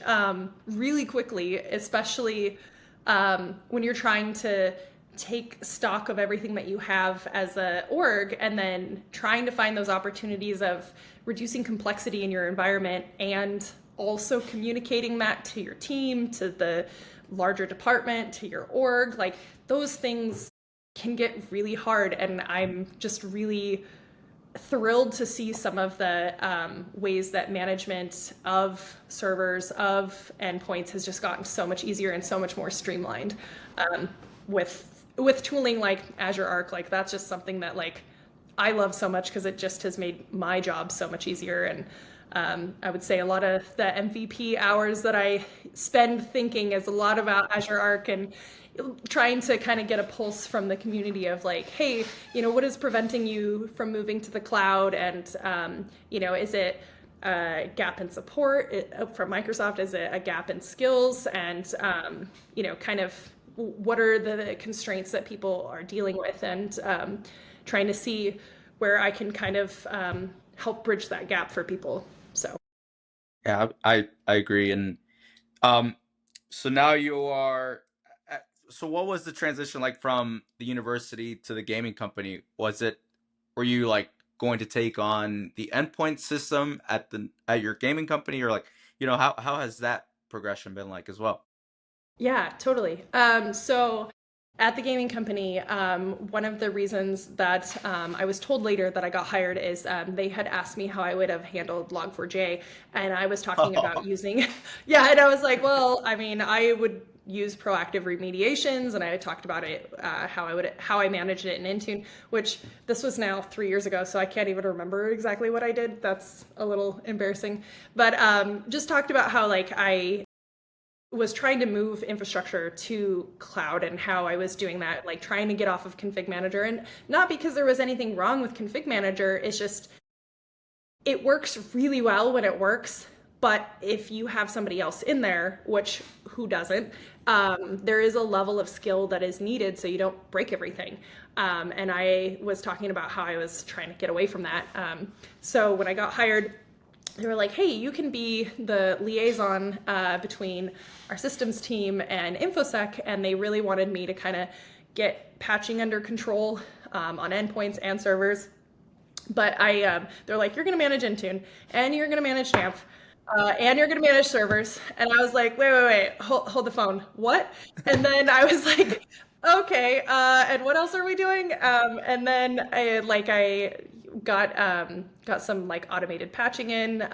[SPEAKER 2] really quickly, especially when you're trying to take stock of everything that you have as a org and then trying to find those opportunities of reducing complexity in your environment and also communicating that to your team, to the larger department, to your org. Like those things can get really hard, and I'm just really thrilled to see some of the ways that management of servers, of endpoints has just gotten so much easier and so much more streamlined with tooling like Azure Arc. Like that's just something that like I love so much because it just has made my job so much easier. And I would say a lot of the MVP hours that I spend thinking is a lot about Azure Arc and trying to kind of get a pulse from the community of like, hey, what is preventing you from moving to the cloud? And, is it a gap in support from Microsoft? Is it a gap in skills? And, kind of what are the constraints that people are dealing with, and trying to see where I can kind of help bridge that gap for people. So,
[SPEAKER 1] Yeah, I agree. And um, so now you are. So what was the transition like from the university to the gaming company? Were you like going to take on the endpoint system at your gaming company, or like, how has that progression been like as well?
[SPEAKER 2] yeah, totally. So at the gaming company, one of the reasons that I was told later that I got hired is they had asked me how I would have handled Log4j, and I was talking about using, yeah, and I was like, well, I mean, I would use proactive remediations, and I had talked about it, how I managed it in Intune, which this was now 3 years ago, so I can't even remember exactly what I did. That's a little embarrassing, but just talked about how like I was trying to move infrastructure to cloud and how I was doing that, like trying to get off of config manager. And not because there was anything wrong with config manager, it's just it works really well when it works, But if you have somebody else in there, which who doesn't, there is a level of skill that is needed so you don't break everything. And I was talking about how I was trying to get away from that. So when I got hired, they were like, hey, you can be the liaison between our systems team and InfoSec. And they really wanted me to kind of get patching under control on endpoints and servers. But they're like, you're going to manage Intune and you're going to manage Jamf. And you're going to manage servers. And I was like, wait, hold the phone. What? And then I was like, okay. And what else are we doing? And then I got some like automated patching in.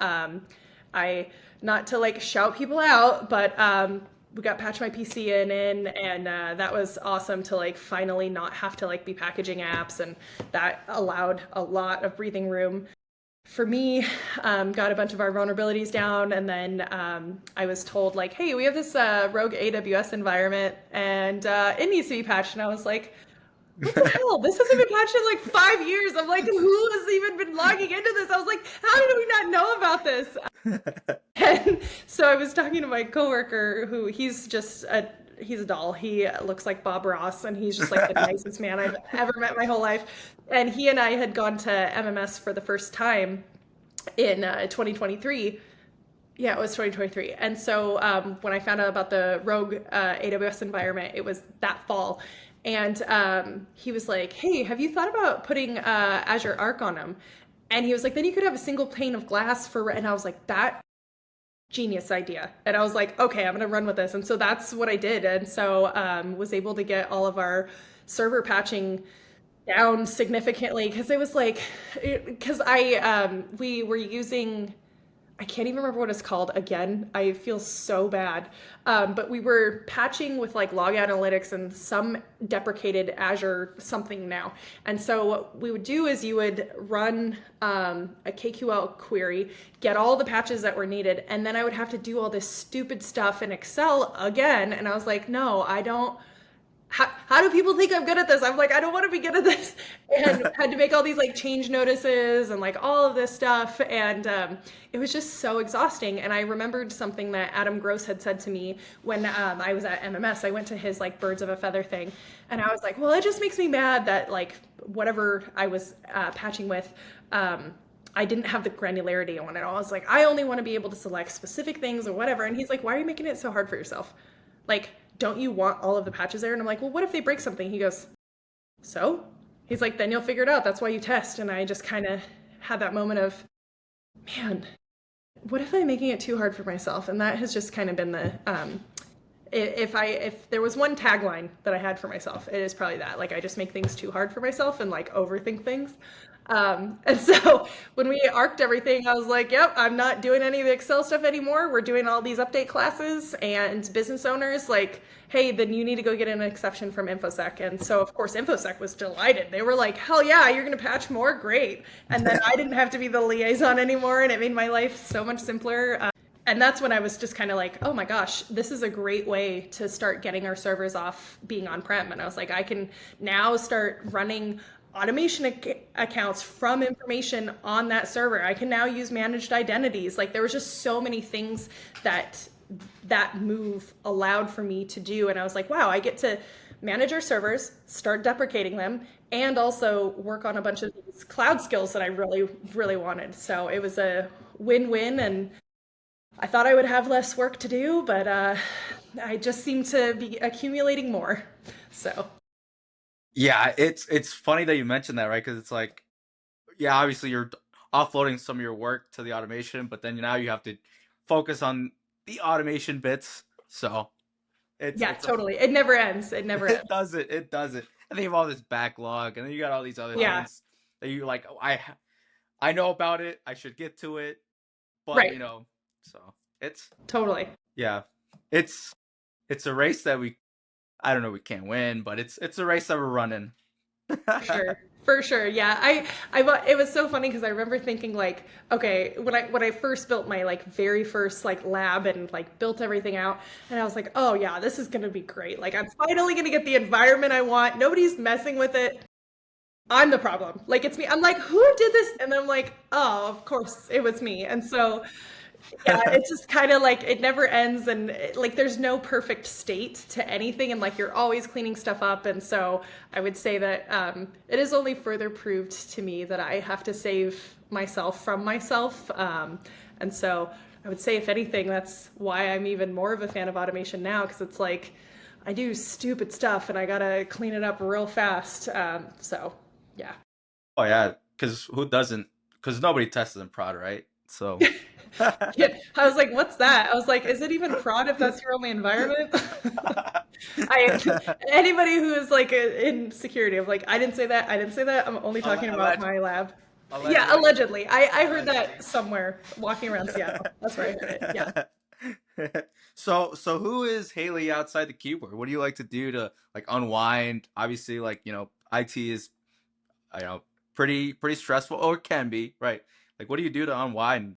[SPEAKER 2] I not to like shout people out, but we got Patch My PC in, and that was awesome to like finally not have to like be packaging apps, and that allowed a lot of breathing room for me. Got a bunch of our vulnerabilities down, and then I was told like, hey, we have this rogue AWS environment, and it needs to be patched. And I was like, what the hell? This hasn't been patched in like 5 years. I'm like, who has even been logging into this? I was like, how did we not know about this? And so I was talking to my coworker, who he's a doll. He looks like Bob Ross, and he's just like the nicest man I've ever met in my whole life. And he and I had gone to MMS for the first time in 2023. Yeah, it was 2023. And so when I found out about the rogue AWS environment, it was that fall. And he was like, hey, have you thought about putting Azure Arc on them? And he was like, then you could have a single pane of glass for, and I was like, that genius idea. And I was like, okay, I'm gonna run with this. And so that's what I did. And so was able to get all of our server patching down significantly, because it was like, because we were using, I can't even remember what it's called. Again, I feel so bad. But we were patching with like log analytics and some deprecated Azure something now. And so what we would do is you would run a KQL query, get all the patches that were needed, and then I would have to do all this stupid stuff in Excel again. And I was like, no, I don't. How do people think I'm good at this? I'm like, I don't want to be good at this. And had to make all these like change notices and like all of this stuff. And it was just so exhausting. And I remembered something that Adam Gross had said to me when I was at MMS. I went to his like birds of a feather thing. And I was like, well, it just makes me mad that like whatever I was patching with, I didn't have the granularity on it. I was like, I only want to be able to select specific things or whatever. And he's like, why are you making it so hard for yourself? Like, don't you want all of the patches there? And I'm like, well, what if they break something? He goes, so? He's like, then you'll figure it out. That's why you test. And I just kind of had that moment of, man, what if I'm making it too hard for myself? And that has just kind of been the, if there was one tagline that I had for myself, it is probably that. Like, I just make things too hard for myself and like overthink things. And so when we arced everything, I was like, yep, I'm not doing any of the Excel stuff anymore. We're doing all these update classes, and business owners like, hey, then you need to go get an exception from InfoSec. And so of course InfoSec was delighted. They were like, hell yeah, you're going to patch more? Great. And then I didn't have to be the liaison anymore, and it made my life so much simpler. And that's when I was just kind of like, oh my gosh, this is a great way to start getting our servers off being on-prem. And I was like, I can now start running automation accounts from information on that server. I can now use managed identities. Like, there was just so many things that move allowed for me to do. And I was like, wow, I get to manage our servers, start deprecating them, and also work on a bunch of these cloud skills that I really, really wanted. So it was a win-win, and I thought I would have less work to do, but I just seem to be accumulating more. So
[SPEAKER 1] Yeah, it's funny that you mentioned that, right? Because it's like, yeah, obviously you're offloading some of your work to the automation, but then now you have to focus on the automation bits. So
[SPEAKER 2] yeah,
[SPEAKER 1] it's a
[SPEAKER 2] totally. It never ends. It never ends.
[SPEAKER 1] it does it. It does it. And then you have all this backlog, and then you got all these other
[SPEAKER 2] Yeah,
[SPEAKER 1] things that you like. Oh, I know about it. I should get to it, but
[SPEAKER 2] right.
[SPEAKER 1] so it's
[SPEAKER 2] Totally.
[SPEAKER 1] yeah, it's it's a race that I don't know, we can't win, but it's a race that we're running.
[SPEAKER 2] For sure. For sure. Yeah. It was so funny because I remember thinking like, okay, when I first built my like very first like lab and like built everything out, and I was like, oh yeah, this is going to be great. Like, I'm finally going to get the environment I want. Nobody's messing with it. I'm the problem. Like, it's me. I'm like, who did this? And then I'm like, oh, of course it was me. And so Yeah, it's just kind of like it never ends, and like there's no perfect state to anything, and like you're always cleaning stuff up. And so I would say that it is only further proved to me that I have to save myself from myself. And so I would say, if anything, that's why I'm even more of a fan of automation now, because it's like I do stupid stuff and I gotta clean it up real fast. So yeah.
[SPEAKER 1] Oh yeah, because who doesn't? Because nobody tests in prod, right? So.
[SPEAKER 2] Yeah, I was like, "What's that?" I was like, "Is it even prod if that's your only environment?" I Anybody who is like in security, I'm like, "I didn't say that. I didn't say that. I'm only talking about
[SPEAKER 1] Alleged,
[SPEAKER 2] my lab." Yeah,
[SPEAKER 1] allegedly,
[SPEAKER 2] allegedly. I heard
[SPEAKER 1] allegedly.
[SPEAKER 2] that somewhere walking around Seattle. That's where I heard it. Yeah.
[SPEAKER 1] So who is Haley outside the keyboard? What do you like to do to like unwind? Obviously, like IT is you know pretty stressful, or it can be, right? Like, what do you do to unwind?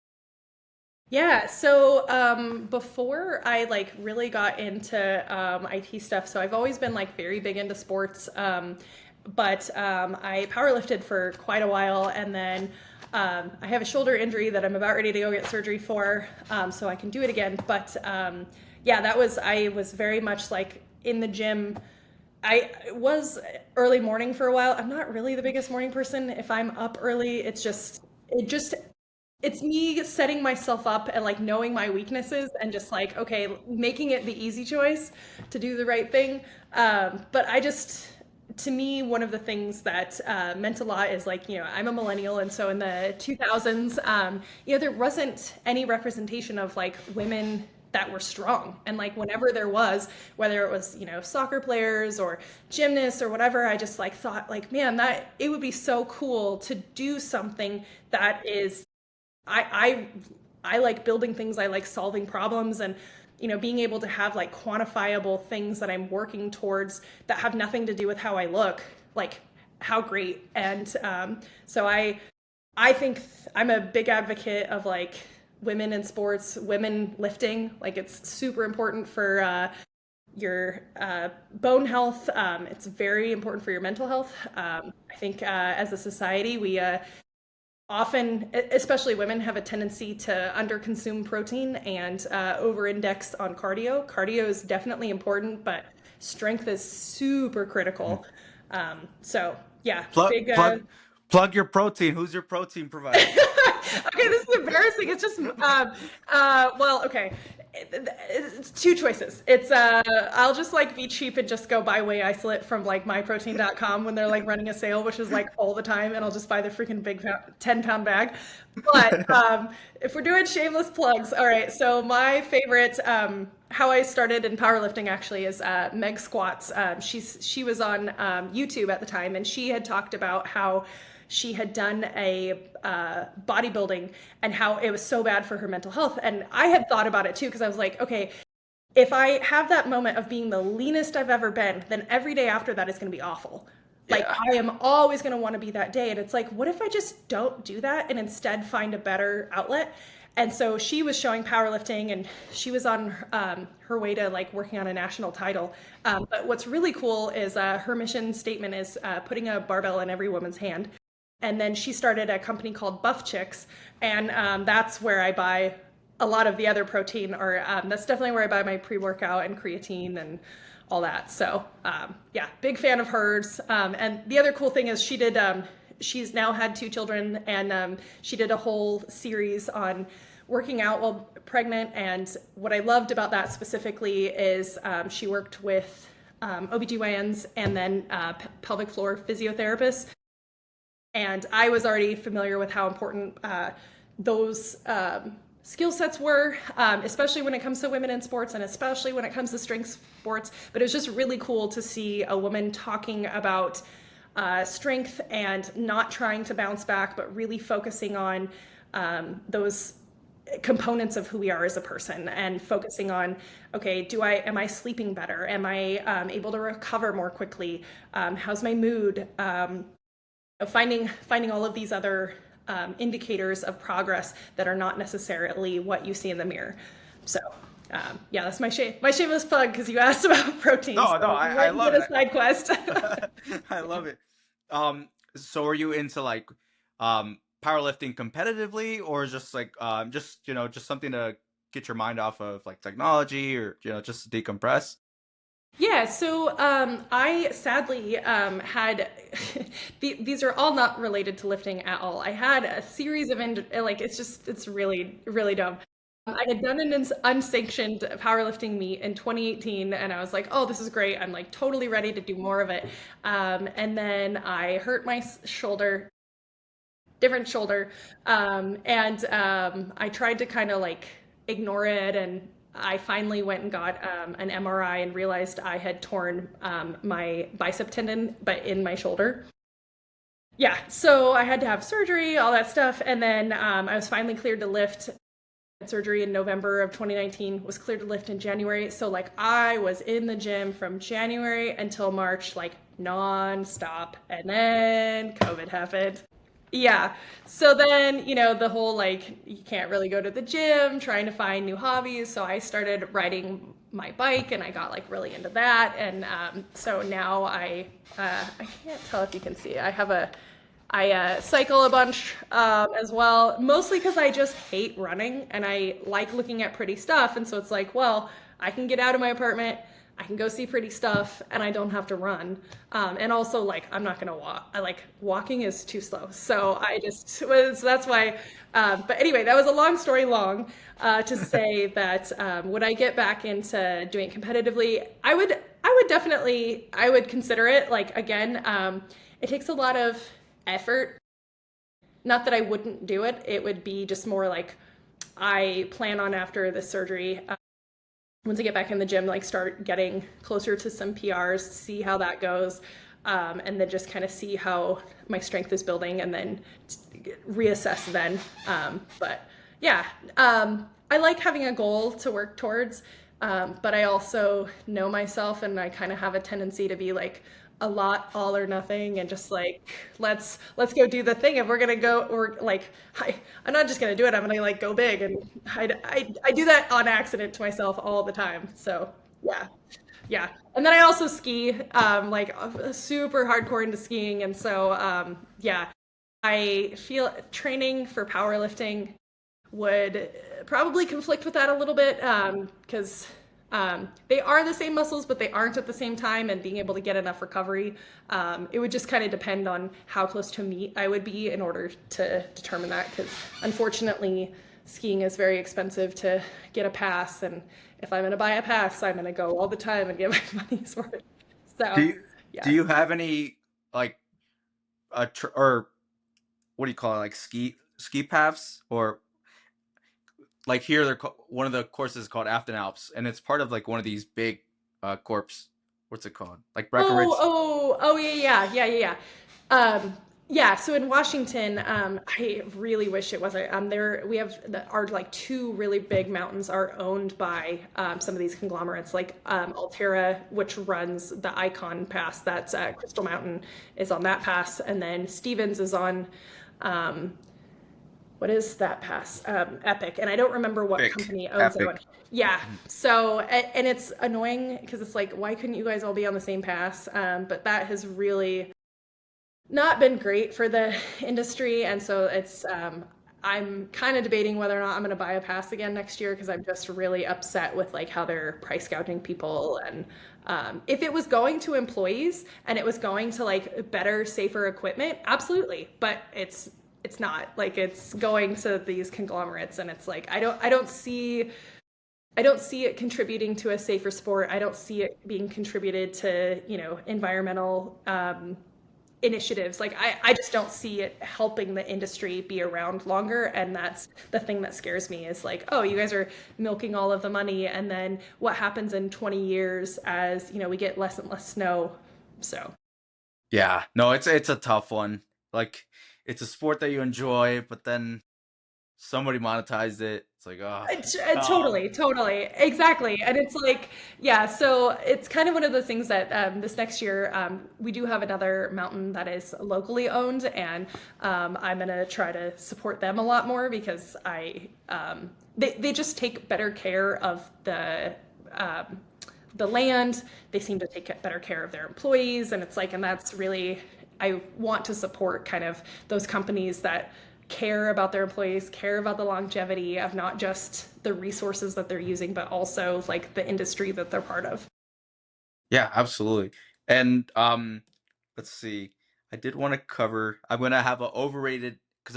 [SPEAKER 2] Yeah, so before I like really got into IT stuff, so I've always been like very big into sports, but I powerlifted for quite a while, and then I have a shoulder injury that I'm about ready to go get surgery for, so I can do it again. But yeah, I was very much like in the gym. I was early morning for a while. I'm not really the biggest morning person. If I'm up early, it just it's me setting myself up and like knowing my weaknesses and just like okay, making it the easy choice to do the right thing. But I just to me one of the things that meant a lot is like I'm a millennial, and so in the 2000s there wasn't any representation of like women that were strong, and like whenever there was, whether it was soccer players or gymnasts or whatever, I just like thought like man, that it would be so cool to do something that is I I like building things. I like solving problems, and being able to have like quantifiable things that I'm working towards that have nothing to do with how I look. Like how great. And so I think I'm a big advocate of like women in sports, women lifting. Like it's super important for your bone health. It's very important for your mental health. I think as a society, we often, especially women, have a tendency to underconsume protein and over-index on cardio. Cardio is definitely important, but strength is super critical. So yeah,
[SPEAKER 1] Plug
[SPEAKER 2] big.
[SPEAKER 1] plug plug your protein. Who's your protein provider?
[SPEAKER 2] Okay, this is embarrassing. It's just, well, okay. It's two choices. It's I'll just like be cheap and just go buy whey isolate from like myprotein.com when they're like running a sale, which is like all the time, and I'll just buy the freaking big 10-pound bag. But if we're doing shameless plugs, all right. So my favorite, how I started in powerlifting actually is Meg Squats. She was on YouTube at the time, and she had talked about how she had done a bodybuilding and how it was so bad for her mental health. And I had thought about it too, because I was like, okay, if I have that moment of being the leanest I've ever been, then every day after that is going to be awful. Like
[SPEAKER 1] Yeah.
[SPEAKER 2] I am always going to want to be that day. And it's like, what if I just don't do that and instead find a better outlet? And so she was showing powerlifting, and she was on her way to like working on a national title. But what's really cool is her mission statement is putting a barbell in every woman's hand. And then she started a company called Buff Chicks, and that's where I buy a lot of the other protein, or that's definitely where I buy my pre-workout and creatine and all that. So yeah, big fan of hers. And the other cool thing is she's now had two children, and she did a whole series on working out while pregnant. And what I loved about that specifically is she worked with OBGYNs and then pelvic floor physiotherapists. And I was already familiar with how important those skill sets were, especially when it comes to women in sports and especially when it comes to strength sports. But it was just really cool to see a woman talking about strength and not trying to bounce back, but really focusing on those components of who we are as a person, and focusing on okay, am I sleeping better, am I able to recover more quickly, how's my mood, finding all of these other indicators of progress that are not necessarily what you see in the mirror. So yeah, that's my shameless plug, because you asked about protein.
[SPEAKER 1] No, no,
[SPEAKER 2] So you
[SPEAKER 1] I
[SPEAKER 2] might
[SPEAKER 1] love
[SPEAKER 2] get a
[SPEAKER 1] it.
[SPEAKER 2] side quest.
[SPEAKER 1] I love it. So are you into like powerlifting competitively, or just like just just something to get your mind off of like technology, or just to decompress?
[SPEAKER 2] Yeah, so I sadly had these are all not related to lifting at all. I had a series of like it's really really dumb. I had done an unsanctioned powerlifting meet in 2018, and I was like, "Oh, this is great! I'm like totally ready to do more of it." And then I hurt my shoulder, different shoulder, and I tried to kind of like ignore it, and I finally went and got an MRI and realized I had torn my bicep tendon, but in my shoulder. Yeah, so I had to have surgery, all that stuff, and then I was finally cleared to lift. Surgery in November of 2019, was cleared to lift in January. So like I was in the gym from January until March, like non-stop, and then COVID happened. Yeah. So then, the whole like you can't really go to the gym, trying to find new hobbies. So I started riding my bike and I got like really into that. And so now I can't tell if you can see. I cycle a bunch as well, mostly because I just hate running and I like looking at pretty stuff. And so it's like, well, I can get out of my apartment, I can go see pretty stuff, and I don't have to run. And also, like, I'm not gonna walk. I like walking is too slow, so I just was. That's why. But anyway, that was a long story long to say that would I get back into doing it competitively? I would definitely. I would consider it. Like again, it takes a lot of effort. Not that I wouldn't do it. It would be just more like I plan on after the surgery. Once I get back in the gym, like start getting closer to some PRs, see how that goes, and then just kind of see how my strength is building, and then reassess then. But yeah, I like having a goal to work towards, but I also know myself, and I kind of have a tendency to be like a lot all or nothing, and just like let's go do the thing. If we're gonna go, or like I'm not just gonna do it. I'm gonna like go big, and I do that on accident to myself all the time. So yeah, yeah. And then I also ski, like super hardcore into skiing, and so yeah, I feel training for powerlifting would probably conflict with that a little bit because they are the same muscles, but they aren't at the same time, and being able to get enough recovery. It would just kind of depend on how close to meet I would be in order to determine that, because unfortunately, skiing is very expensive to get a pass, and if I'm going to buy a pass, I'm going to go all the time and get my money's worth.
[SPEAKER 1] Do
[SPEAKER 2] So,
[SPEAKER 1] you do
[SPEAKER 2] yeah.
[SPEAKER 1] you have any like or what do you call it, like ski paths, or like here one of the courses is called Afton Alps, and it's part of like one of these big corps. What's it called? Like Breckenridge.
[SPEAKER 2] Oh, yeah, yeah, yeah, yeah, yeah. Yeah, so in Washington, I really wish it wasn't. There we have our like two really big mountains are owned by some of these conglomerates, like Altera, which runs the Icon Pass. That's Crystal Mountain is on that pass, and then Stevens is on um, what is that pass? Epic, and I don't remember what
[SPEAKER 1] Epic.
[SPEAKER 2] company owns that one.
[SPEAKER 1] Epic.
[SPEAKER 2] Yeah, so and it's annoying because it's like, why couldn't you guys all be on the same pass? But that has really not been great for the industry, and so it's I'm kind of debating whether or not I'm going to buy a pass again next year because I'm just really upset with like how they're price gouging people. And if it was going to employees and it was going to like better, safer equipment, absolutely. But it's not like it's going to these conglomerates, and it's like I don't see it contributing to a safer sport. I don't see it being contributed to environmental initiatives. Like I just don't see it helping the industry be around longer, and that's the thing that scares me is like, oh, you guys are milking all of the money, and then what happens in 20 years as we get less and less snow. So
[SPEAKER 1] Yeah, no, it's a tough one. Like, it's a sport that you enjoy, but then somebody monetized it. It's like, oh,
[SPEAKER 2] Totally, totally, exactly. And it's like, yeah, so it's kind of one of those things that this next year we do have another mountain that is locally owned, and I'm gonna try to support them a lot more because they just take better care of the land. They seem to take better care of their employees, and it's like, and that's really, I want to support kind of those companies that care about their employees, care about the longevity of not just the resources that they're using, but also like the industry that they're part of.
[SPEAKER 1] Yeah, absolutely. And let's see. I did want to cover. I'm gonna have a overrated because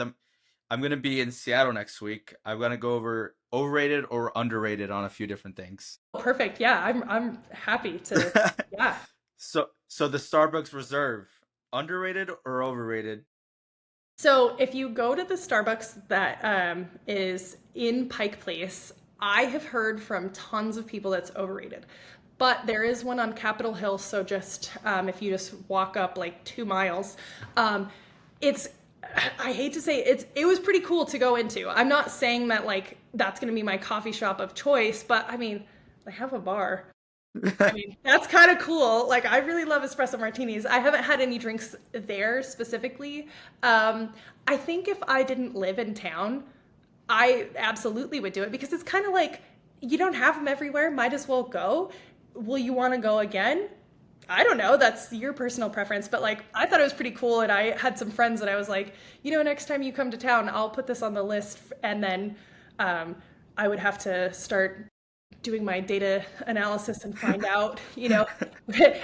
[SPEAKER 1] I'm gonna be in Seattle next week. I'm gonna go over overrated or underrated on a few different things.
[SPEAKER 2] Perfect. Yeah, I'm happy to. Yeah.
[SPEAKER 1] So the Starbucks Reserve, underrated or overrated?
[SPEAKER 2] So if you go to the Starbucks that is in Pike Place, I have heard from tons of people that's overrated. But there is one on Capitol Hill, so just if you just walk up like 2 miles, um, it's I hate to say it was pretty cool to go into. I'm not saying that like that's going to be my coffee shop of choice, but I mean they have a bar. I mean, that's kind of cool. Like, I really love espresso martinis. I haven't had any drinks there specifically. I think if I didn't live in town, I absolutely would do it because it's kind of like you don't have them everywhere. Might as well go. Will you want to go again? I don't know. That's your personal preference, but like I thought it was pretty cool, and I had some friends that I was like, next time you come to town, I'll put this on the list, and then um, I would have to start doing my data analysis and find out,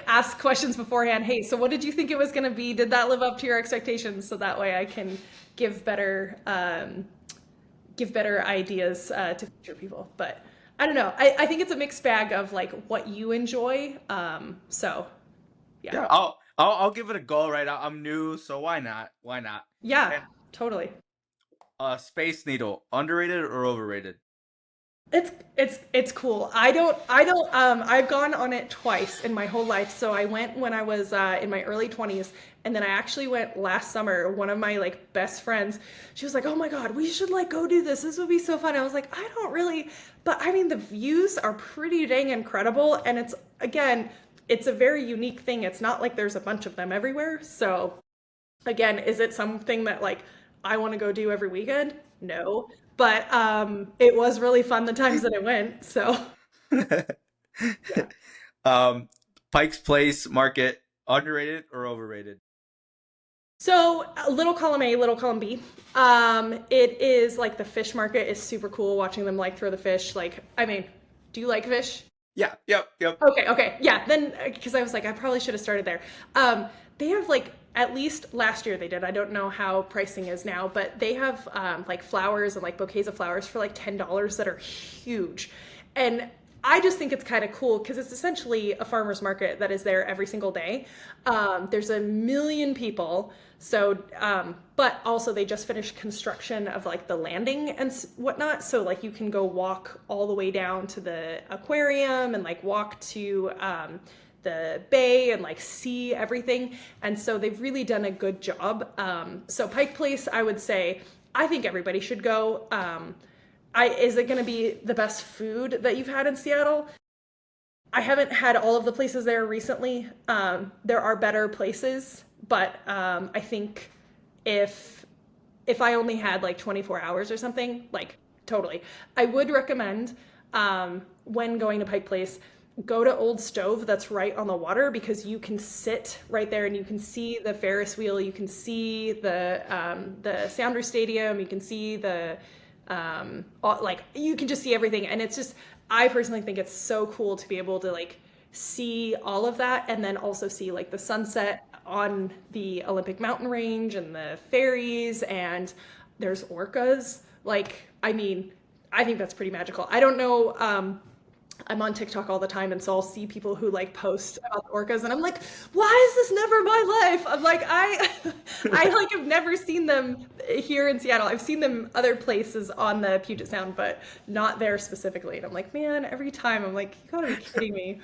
[SPEAKER 2] ask questions beforehand. Hey, so what did you think it was going to be? Did that live up to your expectations? So that way I can give better give better ideas to future people. But I don't know. I think it's a mixed bag of like what you enjoy. So yeah,
[SPEAKER 1] Yeah, I'll give it a go. Right, I'm new, so why not? Why not?
[SPEAKER 2] yeah,
[SPEAKER 1] And
[SPEAKER 2] totally.
[SPEAKER 1] Space Needle, underrated or overrated?
[SPEAKER 2] It's cool. I don't I've gone on it twice in my whole life. So I went when I was in my early 20s, and then I actually went last summer. One of my like best friends, she was like, "Oh my god, we should like go do this. This would be so fun." I was like, "I don't really," but I mean the views are pretty dang incredible, and it's again, it's a very unique thing. It's not like there's a bunch of them everywhere. So again, is it something that like I want to go do every weekend? No. But it was really fun the times that I went. So yeah.
[SPEAKER 1] um, Pike's Place Market, underrated or overrated?
[SPEAKER 2] So little column A, little column B. It is like the fish market is super cool watching them like throw the fish. Like, I mean, do you like fish?
[SPEAKER 1] Yeah, yep, yep.
[SPEAKER 2] Okay, okay. Yeah, then because I was like, I probably should have started there. They have like at least last year they did. I don't know how pricing is now, but they have like flowers and like bouquets of flowers for like $10 that are huge. And I just think it's kind of cool because it's essentially a farmer's market that is there every single day. There's a million people. So, but also they just finished construction of like the landing and whatnot. So like you can go walk all the way down to the aquarium and like walk to the bay and like see everything. And so they've really done a good job. So Pike Place, I would say, I think everybody should go. Is it going to be the best food that you've had in Seattle? I haven't had all of the places there recently. There are better places, but I think if if I only had like 24 hours or something, like totally, I would recommend when going to Pike Place, go to Old Stove that's right on the water because you can sit right there and you can see the Ferris wheel, you can see the Sounder Stadium, you can see the like you can just see everything, and it's just I personally think it's so cool to be able to like see all of that and then also see like the sunset on the Olympic mountain range and the ferries, and there's orcas. Like, I mean, I think that's pretty magical. I don't know. I'm on TikTok all the time, and so I'll see people who like post about the orcas, and I'm like, why is this never my life? I'm like, I like have never seen them here in Seattle. I've seen them other places on the Puget Sound, but not there specifically. And I'm like, man, every time I'm like, you gotta be kidding me.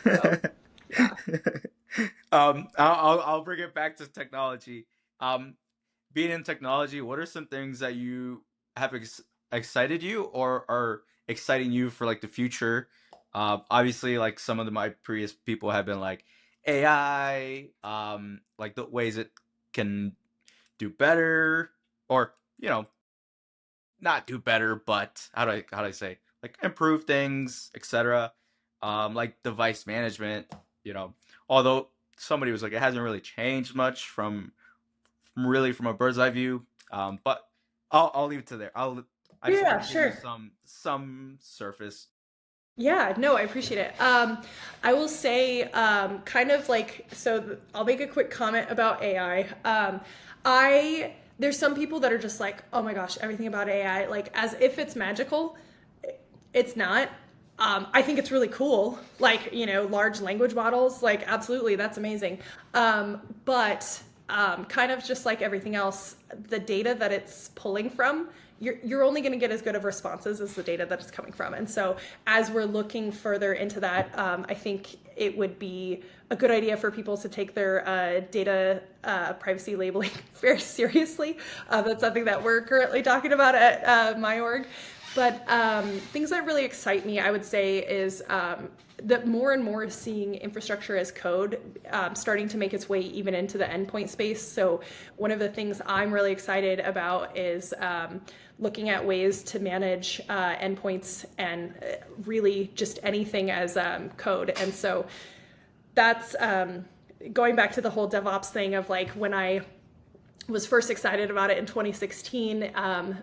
[SPEAKER 2] So yeah.
[SPEAKER 1] I'll bring it back to technology. Um, Being in technology, what are some things that you have excited you or are exciting you for like the future? Obviously, like some of my previous people have been like AI, like the ways it can do better, or not do better, but how do I say like improve things, etc. Like device management, you know. Although somebody was like, it hasn't really changed much from really from a bird's eye view. But I'll leave it to there. I just
[SPEAKER 2] Yeah,
[SPEAKER 1] wanted to give you
[SPEAKER 2] sure.
[SPEAKER 1] some surface.
[SPEAKER 2] Yeah, no, I appreciate it. I will say, kind of like, I'll make a quick comment about AI. There's some people that are just like, oh my gosh, everything about AI, like as if it's magical. It's not. I think it's really cool. Like, large language models, like, absolutely, that's amazing. But kind of just like everything else, the data that it's pulling from, you're only going to get as good of responses as the data that it's coming from. And so, as we're looking further into that, I think it would be a good idea for people to take their data privacy labeling very seriously. That's something that we're currently talking about at my org. But things that really excite me, I would say, is that more and more seeing infrastructure as code starting to make its way even into the endpoint space. So one of the things I'm really excited about is looking at ways to manage endpoints and really just anything as code. And so that's going back to the whole DevOps thing of like when I was first excited about it in 2016.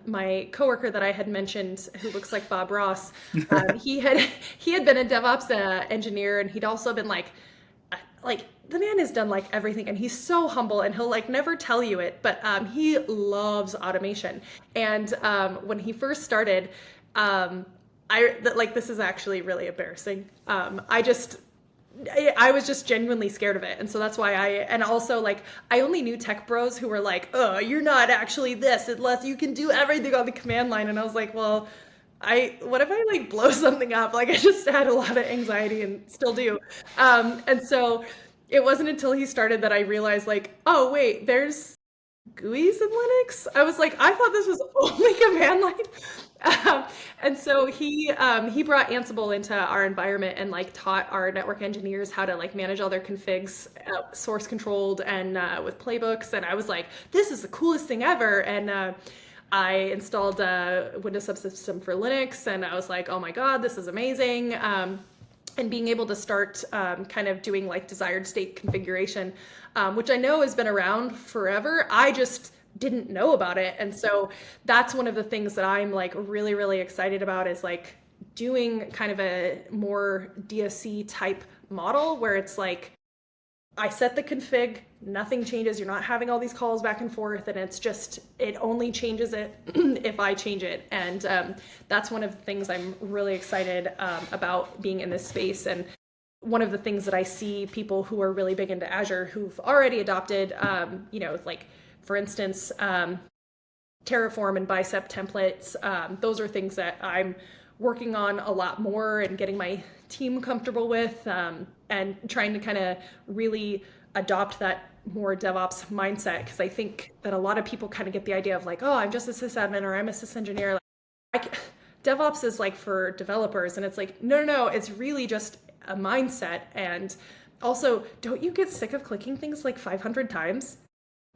[SPEAKER 2] My coworker that I had mentioned, who looks like Bob Ross, he had he had been a DevOps engineer, and he'd also been like the man has done like everything, and he's so humble, and he'll like never tell you it, but he loves automation. And when he first started, like this is actually really embarrassing. I was just genuinely scared of it. And so that's why and also like, I only knew tech bros who were like, oh, you're not actually this unless you can do everything on the command line. And I was like, well, what if I like blow something up? Like I just had a lot of anxiety and still do. And so it wasn't until he started that I realized like, oh, wait, there's GUIs in Linux? I was like, I thought this was only command line. And so he brought Ansible into our environment and like taught our network engineers how to like manage all their configs, source controlled and with playbooks. And I was like, this is the coolest thing ever. And I installed a Windows subsystem for Linux, and I was like, oh my god, this is amazing. And being able to start kind of doing like desired state configuration, which I know has been around forever. I just didn't know about it. And so that's one of the things that I'm like really, really excited about is like doing kind of a more DSC type model where it's like, I set the config, nothing changes. You're not having all these calls back and forth, and it only changes it if I change it. And that's one of the things I'm really excited about being in this space. And one of the things that I see people who are really big into Azure who've already adopted, like for instance, Terraform and Bicep templates. Those are things that I'm working on a lot more and getting my team comfortable with, and trying to kind of really adopt that more DevOps mindset, because I think that a lot of people kind of get the idea of like, oh, I'm just a sysadmin or I'm a sysengineer. DevOps is like for developers, and it's like, no, no, no, it's really just a mindset. And also, don't you get sick of clicking things like 500 times?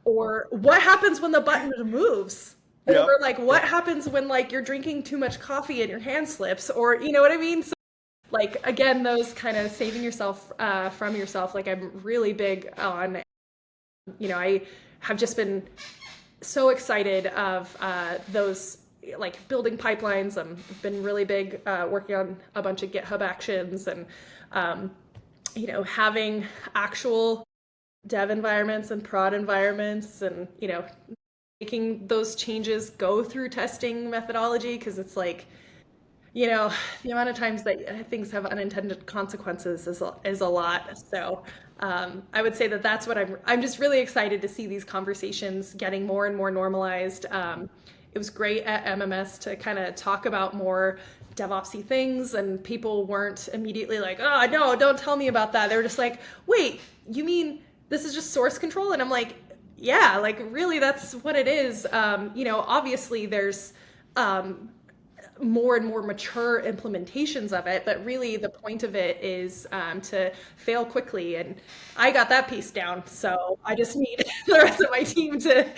[SPEAKER 2] Or what happens when the button moves? Or
[SPEAKER 1] Yep.
[SPEAKER 2] like what
[SPEAKER 1] Yep.
[SPEAKER 2] happens when like you're drinking too much coffee and your hand slips? Or you know what I mean? So like again, those kind of saving yourself from yourself. Like I'm really big on. I have just been so excited of those like building pipelines. I've been really big working on a bunch of GitHub actions and having actual dev environments and prod environments, and making those changes go through testing methodology, because it's like the amount of times that things have unintended consequences is a lot. So I would say that that's what I'm just really excited to see these conversations getting more and more normalized. It was great at MMS to kind of talk about more DevOpsy things, and people weren't immediately like, oh no, don't tell me about that. They were just like, wait, you mean this is just source control? And I'm like, yeah, like really, that's what it is. Obviously there's more and more mature implementations of it, but really the point of it is to fail quickly. And I got that piece down, so I just need the rest of my team to,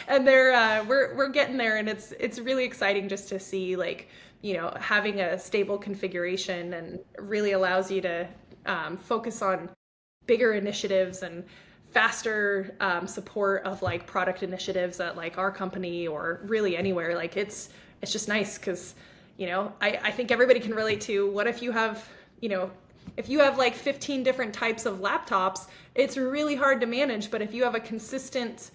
[SPEAKER 2] and we're getting there, and it's really exciting just to see like having a stable configuration, and really allows you to focus on bigger initiatives and faster support of like product initiatives at like our company or really anywhere. Like it's just nice because I think everybody can relate to what if you have if you have like 15 different types of laptops, it's really hard to manage. But if you have a consistent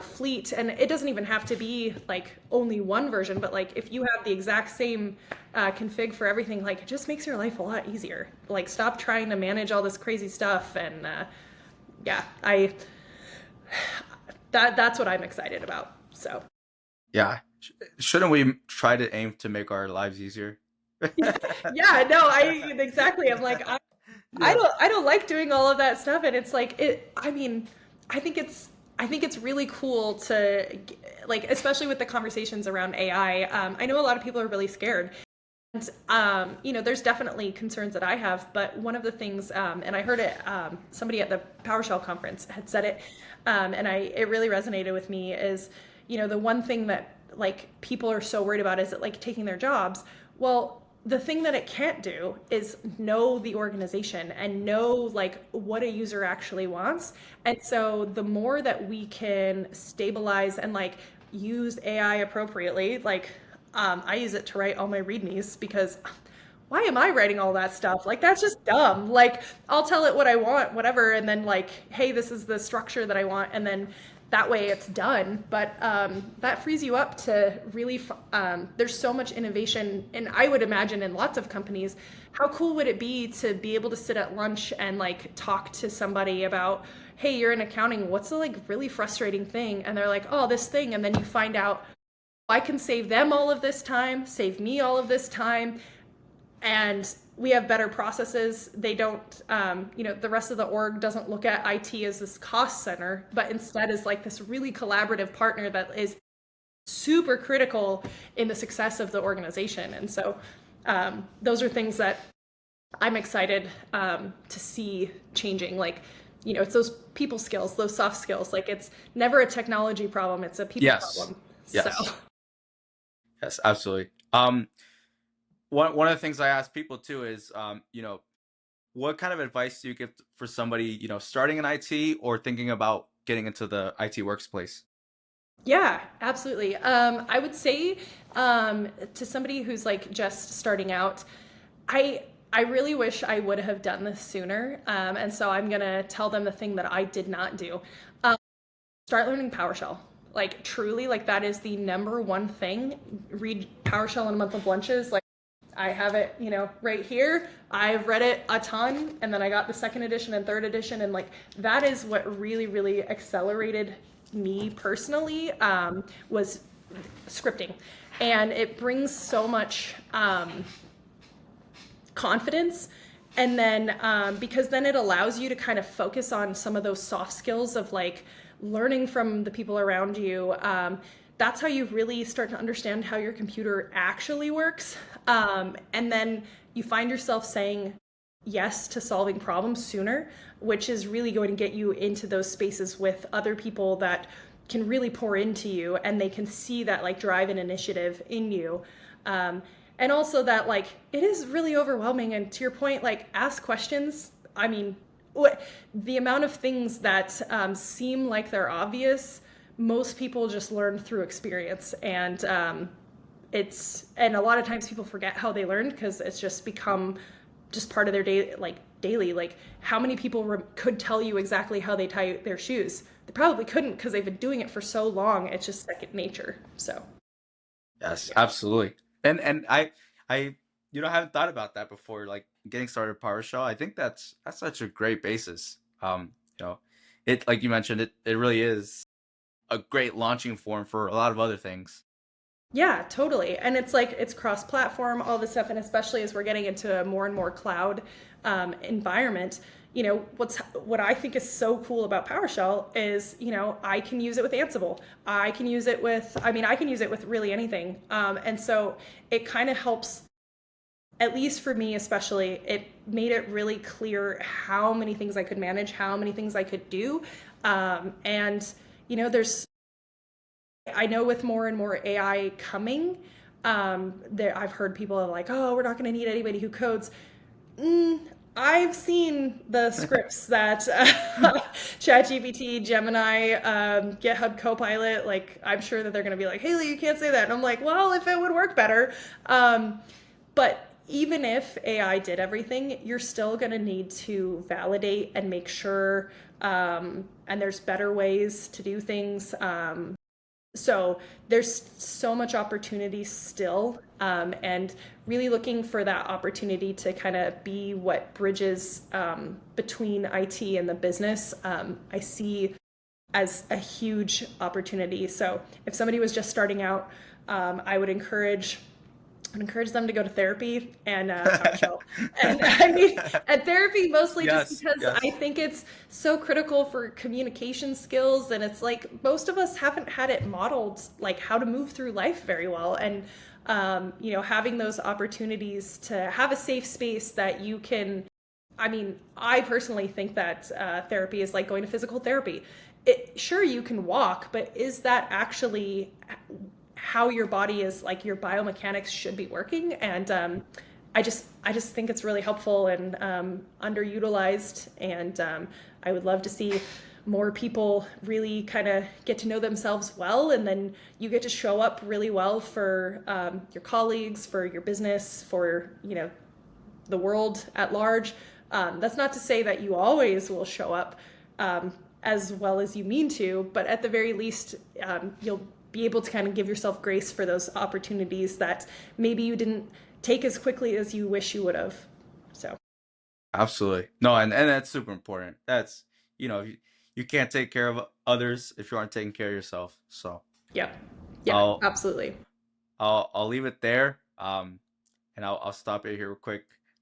[SPEAKER 2] fleet, and it doesn't even have to be like only one version, but like if you have the exact same config for everything, like it just makes your life a lot easier. Like stop trying to manage all this crazy stuff, and yeah, I that's what I'm excited about. So
[SPEAKER 1] Yeah. Shouldn't we try to aim to make our lives easier?
[SPEAKER 2] yeah, no, I exactly. I'm like
[SPEAKER 1] Yeah.
[SPEAKER 2] I don't like doing all of that stuff, and it's like it. I mean, I think it's I think it's really cool to like, especially with the conversations around AI. I know a lot of people are really scared. And there's definitely concerns that I have, but one of the things, and I heard it, somebody at the PowerShell conference had said it, and it really resonated with me. Is the one thing that like people are so worried about is it like taking their jobs. Well, the thing that it can't do is know the organization and know like what a user actually wants. And so the more that we can stabilize and like use AI appropriately, like I use it to write all my readmes because why am I writing all that stuff? Like that's just dumb. Like I'll tell it what I want, whatever, and then like, hey, this is the structure that I want, and then that way it's done. But that frees you up to really. There's so much innovation, and I would imagine in lots of companies, how cool would it be to be able to sit at lunch and like talk to somebody about, hey, you're in accounting. What's the like really frustrating thing? And they're like, oh, this thing, and then you find out I can save them all of this time, save me all of this time, and we have better processes. They don't, the rest of the org doesn't look at IT as this cost center, but instead is like this really collaborative partner that is super critical in the success of the organization. And so those are things that I'm excited to see changing. Like, it's those people skills, those soft skills. Like, it's never a technology problem, it's a people
[SPEAKER 1] Yes.
[SPEAKER 2] problem. So.
[SPEAKER 1] Yes. Yes, absolutely. One of the things I ask people too is, what kind of advice do you give for somebody, starting in IT or thinking about getting into the IT workplace?
[SPEAKER 2] Yeah, absolutely. I would say to somebody who's like just starting out, I really wish I would have done this sooner. And so I'm gonna tell them the thing that I did not do. Start learning PowerShell. Like truly, like that is the number one thing. Read PowerShell in a month of lunches. Like I have it, right here. I've read it a ton, and then I got the second edition and third edition, and like that is what really, really accelerated me personally, was scripting, and it brings so much confidence. And then because then it allows you to kind of focus on some of those soft skills of like learning from the people around you. That's how you really start to understand how your computer actually works. And then you find yourself saying yes to solving problems sooner, which is really going to get you into those spaces with other people that can really pour into you, and they can see that like drive and initiative in you. And also that like it is really overwhelming, and to your point, like ask questions. I mean, the amount of things that seem like they're obvious, most people just learn through experience. And and a lot of times people forget how they learned because it's just become just part of their day, like daily. Like how many people could tell you exactly how they tie their shoes? They probably couldn't because they've been doing it for so long. It's just second nature. So
[SPEAKER 1] Yes,
[SPEAKER 2] yeah.
[SPEAKER 1] absolutely. And I haven't thought about that before, like getting started with PowerShell. I think that's such a great basis. It like you mentioned, it really is a great launching form for a lot of other things.
[SPEAKER 2] Yeah, totally. And it's like it's cross-platform, all this stuff, and especially as we're getting into a more and more cloud environment. What I think is so cool about PowerShell is I can use it with Ansible. I can use it with, I can use it with really anything. And so it kind of helps, at least for me especially, it made it really clear how many things I could manage, how many things I could do. And there's I know with more and more AI coming, I've heard people are like, "Oh, we're not going to need anybody who codes." Mm, I've seen the scripts that ChatGPT, Gemini, GitHub Copilot, like, I'm sure that they're going to be like, Haley, you can't say that. And I'm like, well, if it would work better. But even if AI did everything, you're still going to need to validate and make sure, and there's better ways to do things. So there's so much opportunity still, and really looking for that opportunity to kind of be what bridges between IT and the business. I see as a huge opportunity. So if somebody was just starting out, I would encourage them to go to therapy and PowerShell. And I mean, and therapy mostly just
[SPEAKER 1] Yes,
[SPEAKER 2] because I
[SPEAKER 1] yes.
[SPEAKER 2] think it's so critical for communication skills. And it's like most of us haven't had it modeled, like how to move through life very well. And, having those opportunities to have a safe space that you can, I mean, I personally think that therapy is like going to physical therapy. Sure, you can walk, but is that actually how your body is, like your biomechanics should be working? And I just think it's really helpful and underutilized. And I would love to see more people really kind of get to know themselves well, and then you get to show up really well for your colleagues, for your business, for the world at large. That's not to say that you always will show up as well as you mean to, but at the very least, you'll be able to kind of give yourself grace for those opportunities that maybe you didn't take as quickly as you wish you would have. So,
[SPEAKER 1] Absolutely. No, and that's super important. That's, you can't take care of others if you aren't taking care of yourself. So
[SPEAKER 2] yeah, yeah,
[SPEAKER 1] I'll
[SPEAKER 2] absolutely.
[SPEAKER 1] I'll leave it there. And I'll stop it here real quick.